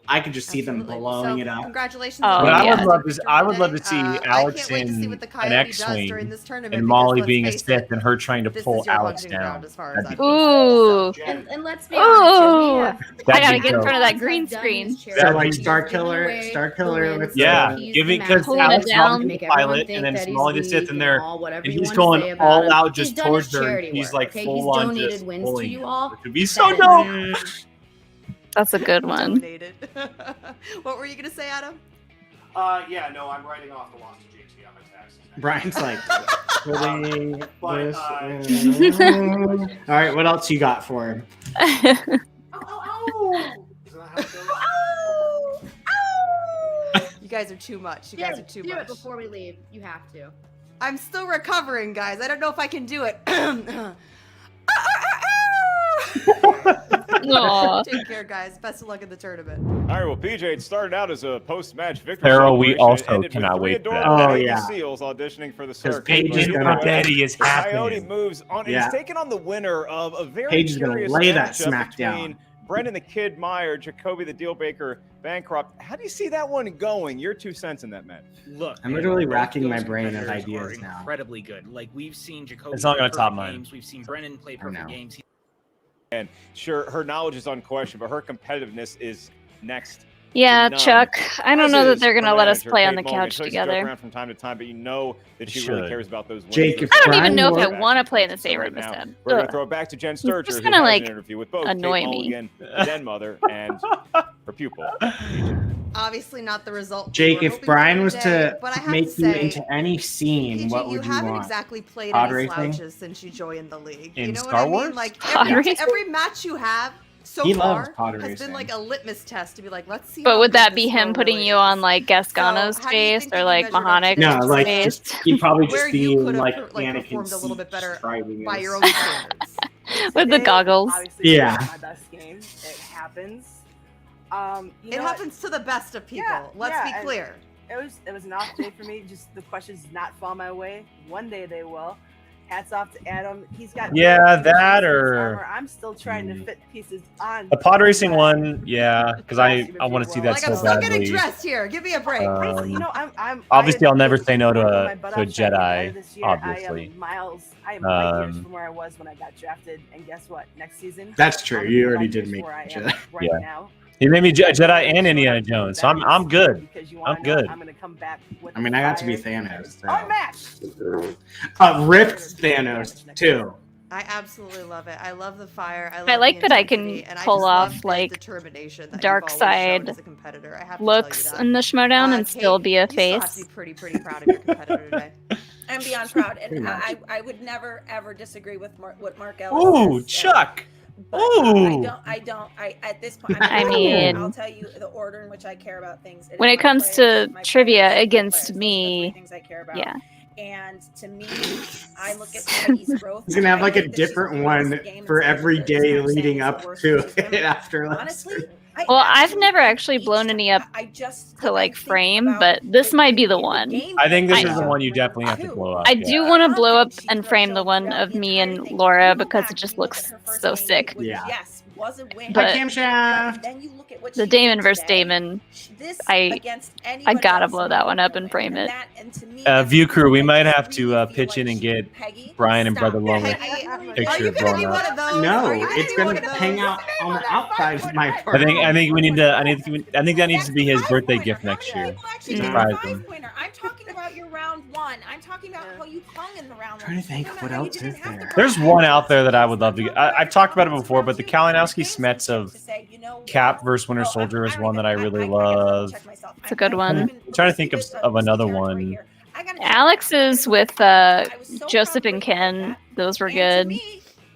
I could just see them Absolutely. blowing So, it up. Congratulations. Oh, on But the I would yeah. love to. I would love to see I Alex can't wait to see in what the an Coyote does during X-wing this tournament, and because Molly let's being a face Sith it, and her trying to this pull is your Alex hunting down. ground as far as That'd I'm Ooh. And let's be honest, Ooh. here, I That'd gotta be get in dope. front of that Collins green has done screen. his charity. So like He's Star given Killer, away Star the Killer wins, with Yeah, he's give the it because Pulling it Alex down. Molly Make the everyone pilot, think and then that he's Molly the Sith weak in there, all, whatever and you he's wanna going say about all him. out He's just done towards his her. charity And he's work, like okay? full He's on donated just wins to bullying you her, all. which would be so That is dope. now. That's a good one. dominated. What were you gonna say, Adam? Yeah, no, I'm writing off the loss to JT on my taxes. Brian's like putting But, this in. All right, what else you got for him? Isn't that how it goes? You guys are too much. You guys are too do much. it before we leave. You have to. I'm still recovering, guys. I don't know if I can do it. Aw. Take care, guys. Best of luck in the tournament. All right, well, PJ, it started out as a post-match victory. Farrell, we celebration. It also ended with cannot three wait for that. adorable Oh, Navy yeah. SEAls auditioning for the 'Cause circuit. Paige is But gonna- either way, Daddy is the Coyote happening. moves on. Yeah. He's taking on the winner of a very Paige is gonna curious lay that matchup smack between down. Brendan the Kid Meyer, Jacoby the Dealbaker Bancroft. How do you see that one going? Your 2 cents in that match. Look, I'm literally both racking my those brain of competitors ideas are now. Incredibly good. Like we've seen Jacoby It's not play gonna top perfect mine. games. We've seen Brennan play perfect know. games. And sure, her knowledge is unquestioned, but her competitiveness is next. Yeah, to none. Chuck. I don't As know that is they're gonna her let us manager, play on Kate the Mulligan. couch She likes to joke together. around from time to time, but you know that she She really should. cares about those wins. Jake, if I don't Brian even know if I Ward- want to play in the So same right room as now, them. we're going to Ugh. throw it back to Jen It's Sturger, just who gonna, has like, an interview with both annoy Kate me. Mulligan, the den mother, and her pupil. Obviously not the result. Jake, we were if hoping Brian for was today, to but I have make to you say, into any scene, PG, what would you haven't want? exactly played Pod any racing? slouches since you joined the league. In You know Star what I mean? Wars? Like Pod racing? every match you have so He far loves pod has racing. been like a litmus test to be like, let's see. But how would good that this be him girl putting really you is. on like Gasgano's So, how do you face think or you like measured up Mahonic's to No, like face? just he'd probably Where just be you in could have like performed Anakin's a little bit better driving by his- your own standards. With the goggles. Obviously, Yeah. it was my best game. It happens. You It know happens to the best of people. Yeah, Let's yeah, be and clear. It was an off day for me. Just the questions did not fall my way. One day they will. hats off to Adam. He's got that or armor. I'm still trying to fit pieces on. the pod racing one, yeah, because I want to see that Like, so I'm still badly. getting dressed here. Give me a break. Obviously, I'll never say no to a Jedi. Jedi. Obviously, I am light years from where I was when I got drafted. And guess what? Next season, That's true. You already did make Jedi. Jedi. Now. He made me Jedi and Indiana Jones, so I'm good. I'm good. I'm gonna come back. I mean, I got to be Thanos. Unmatched. Ripped Thanos too. I absolutely love it. I love the fire. I like that I can pull off like determination that dark you've always shown side as a competitor. I have to looks tell you that. in the Schmoedown and still be a You still have face. to be pretty proud of your competitor today. I'm beyond proud, and I would never ever disagree with what Mark Ellis Ooh, says. Chuck. But Ooh. I at this point, I mean, I'll tell you the order in which I care about things. When it comes to trivia against me, things I care about. yeah. And to me, I look at Peggy's growth. He's gonna have like a different one for every day leading up to it after. Honestly, Well, I've never actually blown any up to like frame, but this might be the one. I think this is the one you definitely have to blow up. I do want to blow up and frame the one of me and Laura because it just looks so sick. Yeah. Yes, was a win. But camshaft. Then you look at what the she Damon did versus today. Damon, This I against gotta blow that one up and frame it. View crew, we might have to pitch in and get Brian and Brother Loma's picture of blowing up. No, it's gonna hang out on the outside of my I think we need to. I think that needs to be his birthday gift next year. Surprise him. I'm talking about your round one. I'm talking about how you hung in the round one. trying to think what else is there. There's one out there that I would love to get. I've talked about it before, but the Kalinowski Smets of Cap versus Winter Soldier is one that I really love. It's a good one. I'm trying to think of another one. Alex's with Joseph and Ken, those were good.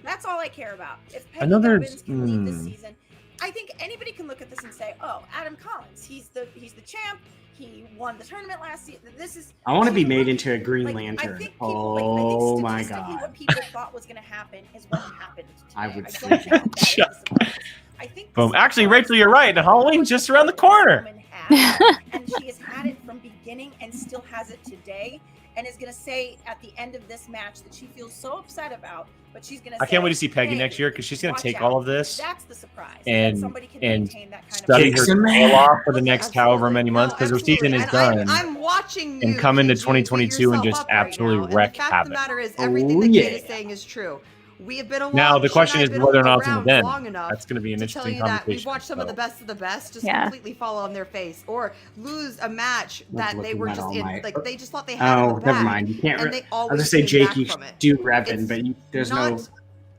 That's all I care about. If Peggy Another. Gubbins can lead this season, I think anybody can look at this and say, "Oh, Adam Collins, he's the champ. He won the tournament last season. This is." I want to be made into a Green Lantern. I think Oh my statistically god. What people thought was going to happen is what happened. I would don't freak think out. that is a surprise. I think Boom. Actually, Rachel, you're right. Halloween's just around the corner. and she has had it from beginning and still has it today, and is going to say at the end of this match that she feels so upset about, but she's going to. I can't wait to see Peggy next year because she's going to take all of this That's the surprise. and somebody can and maintain that kind study of her tail off for the next however many months because her season is done. I'm watching you And come into PG, 2022 and beat just yourself up right absolutely now. wreck And the fact havoc. of the matter is, everything that Kate is saying is true. We have been along. Now the question She is and I have whether or been not it's in the around den. long enough That's going to be an to tell interesting you that conversation. we've watched some of the best just Yeah. completely fall on their face or lose a match that they looking were at just all in, my- like they just thought they had in Oh, the never bag, mind. You can't. and they I was always gonna say, came Jake, back you from should it. do Revan, It's but there's not no.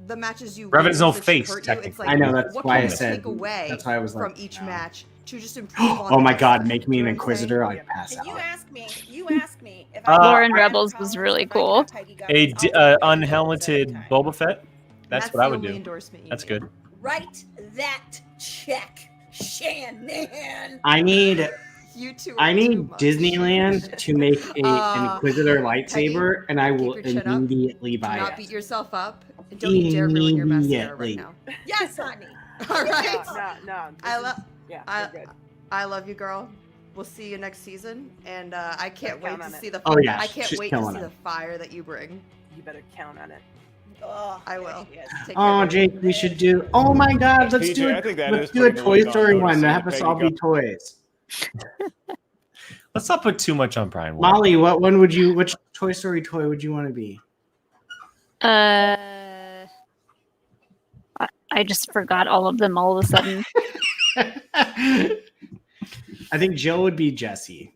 the matches you Revan's lose no that face, hurt you. It's technically. like, I know, that's what why can I you said- take away that's why I was like, from each no. match to just improve on Oh my this? god, make me an You know what I'm saying? Inquisitor. I'd pass out. You ask me if I Lauren Rebels was really cool. A unhelmeted Boba Fett. That's what I would the only do. endorsement you That's need. good. write that check, Shannon. I need. You two. I are need too much. Disneyland to make an Inquisitor lightsaber, and I will keep your chin up. immediately Do buy not it. beat yourself up. And don't you dare ruin your mascara right Immediately. now. Yes, honey. All right. No. I love. Yeah, I, we're good. I love you, girl. We'll see you next season, and I can't wait count to on it. see the. Oh, yeah, I can't she's wait to killing see it. the fire that you bring. You better count on it. Oh, I will. yes. Take care, Oh, baby. Jake, we should do. Oh my God, let's PJ, do I it. think that Let's is do a putting the Toy league on Story notice one. and Have us Peggy all be Gubbins. toys. Let's not put too much on Brian. Ward. Molly, what one would you? Which Toy Story toy would you want to be? I just forgot all of them all of a sudden. I think Jill would be Jesse.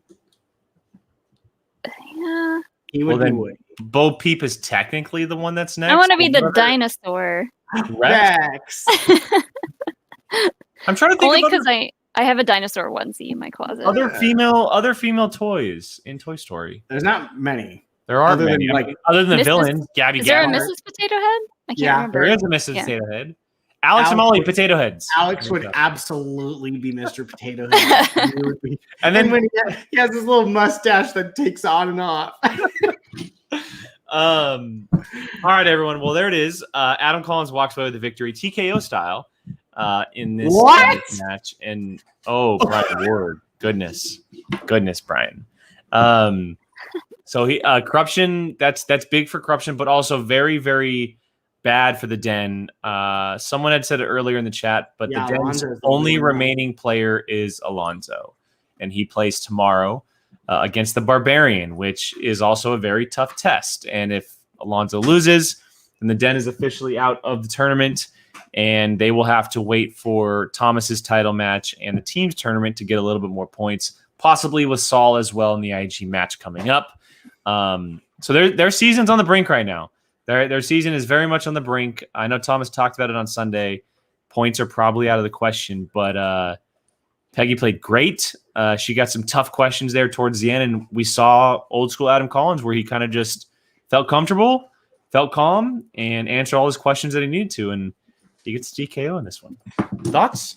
Yeah. He would Well, be then Woody. Bo Peep is technically the one that's next. I want to be the Whoever- dinosaur. Rex. I'm trying to think Only of because I have a dinosaur onesie in my closet. other female toys in Toy Story. There's not many. There aren't Other than, many. like- Other than the Mrs. villains, Gabby Is there a Gabby. Mrs. Potato Head? I can't Yeah, remember. There is a Mrs. Yeah. Potato Head. Alex and Molly, Potato Heads. Alex would absolutely be Mr. Potato Head. He would be- And then when he has this little mustache that takes on and off. all right, everyone. Well, there it is. Adam Collins walks away with the victory, TKO style, in this match. And Brian Ward, goodness, Brian. So corruption, that's big for corruption, but also very, very bad for the Den. Someone had said it earlier in the chat, but the Den's only remaining player is Alonso, and he plays tomorrow against the Barbarian, which is also a very tough test. And if Alonso loses, then the Den is officially out of the tournament, and they will have to wait for Thomas's title match and the team's tournament to get a little bit more points, possibly with Saul as well in the IG match coming up. So their season's on the brink right now. Their season is very much on the brink. I know Thomas talked about it on Sunday. Points are probably out of the question, but Peggy played great. She got some tough questions there towards the end, and we saw old school Adam Collins where he kind of just felt comfortable, felt calm, and answered all his questions that he needed to, and he gets DKO in this one. Thoughts?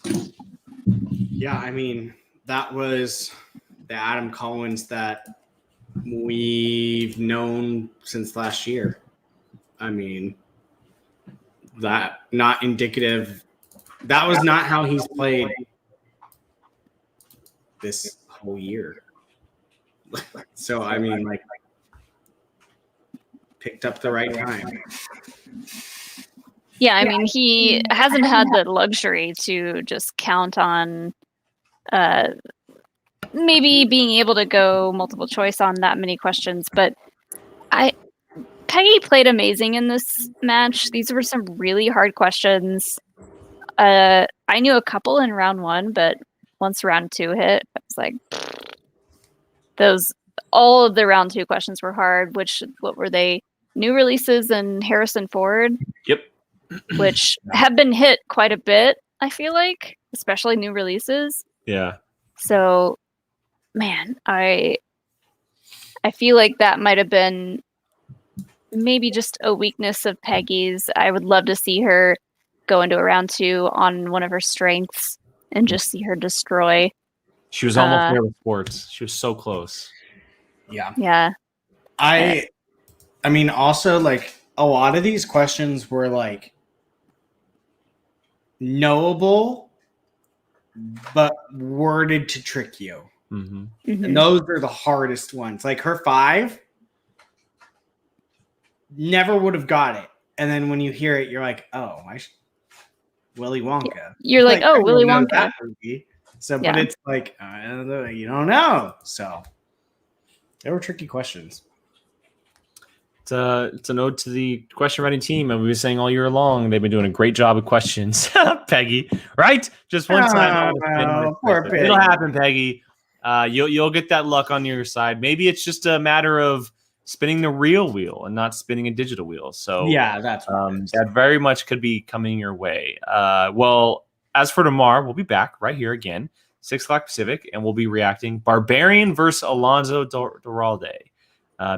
Yeah, I mean, that was the Adam Collins that we've known since last year. I mean, that not indicative. That was not how he's played this whole year. So, I mean, like, picked up the right time. Yeah, I mean, he hasn't had the luxury to just count on maybe being able to go multiple choice on that many questions, but Peggy played amazing in this match. These were some really hard questions. I knew a couple in round one, but once round two hit, I was like, all of the round two questions were hard. What were they? New releases and Harrison Ford. Yep. Which have been hit quite a bit, I feel like, especially new releases. Yeah. So, man, I feel like that might have been maybe just a weakness of Peggy's. I would love to see her go into a round two on one of her strengths and just see her destroy. She was almost there with sports. She was so close. Yeah. Yeah. I mean, also, like, a lot of these questions were, like, knowable, but worded to trick you. Mm-hmm. Mm-hmm. And those are the hardest ones. Like, her 5, never would have got it. And then when you hear it, you're like, oh, Willy Wonka. You're like, oh, Willy Wonka. That movie. So, Yeah. but it's like, you don't know. So, they were tricky questions. It's a note to the question writing team, and we've been saying all year long they've been doing a great job of questions. Peggy, right? Just one time. Poor Peggy. It'll happen, Peggy. You'll get that luck on your side. Maybe it's just a matter of spinning the real wheel and not spinning a digital wheel. So yeah, that's that very much could be coming your way. Well, as for tomorrow, we'll be back right here again, 6 o'clock Pacific, and we'll be reacting Barbarian versus Alonso Duralde.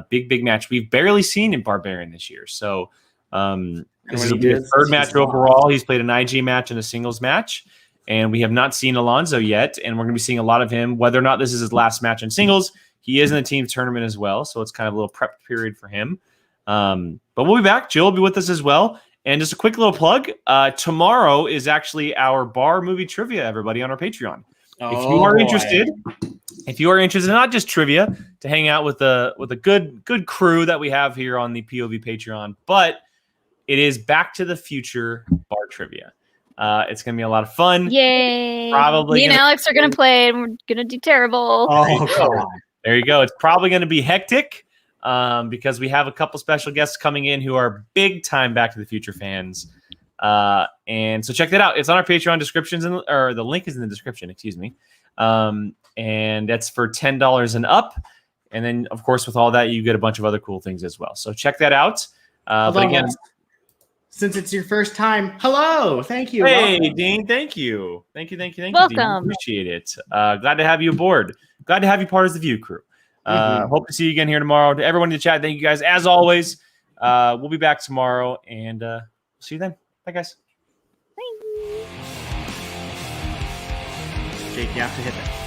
Big match. We've barely seen in Barbarian this year. So this is his third match overall. He's played an IG match and a singles match. And we have not seen Alonso yet. And we're going to be seeing a lot of him. Whether or not this is his last match in singles, he is in the team tournament as well. So it's kind of a little prep period for him. But we'll be back. Jill will be with us as well. And just a quick little plug. Tomorrow is actually our bar movie trivia, everybody, on our Patreon. If you are interested, not just trivia to hang out with a good crew that we have here on the POV Patreon, but it is Back to the Future bar trivia. It's gonna be a lot of fun. Yay! Probably me and Alex are gonna play, and we're gonna do terrible. Oh, come on. There you go. It's probably gonna be hectic because we have a couple special guests coming in who are big time Back to the Future fans. And so check that out. It's on our Patreon descriptions, or the link is in the description, excuse me. And that's for $10 and up. And then, of course, with all that, you get a bunch of other cool things as well. So check that out. But again, since it's your first time, hello, thank you. Hey, welcome. Dean, thank you. Thank you, Dean. Welcome. Appreciate it. Glad to have you aboard. Glad to have you part of the View crew. Hope to see you again here tomorrow. To everyone in the chat, thank you guys. As always, we'll be back tomorrow, and see you then. Bye, guys. Jake, you have to hit that.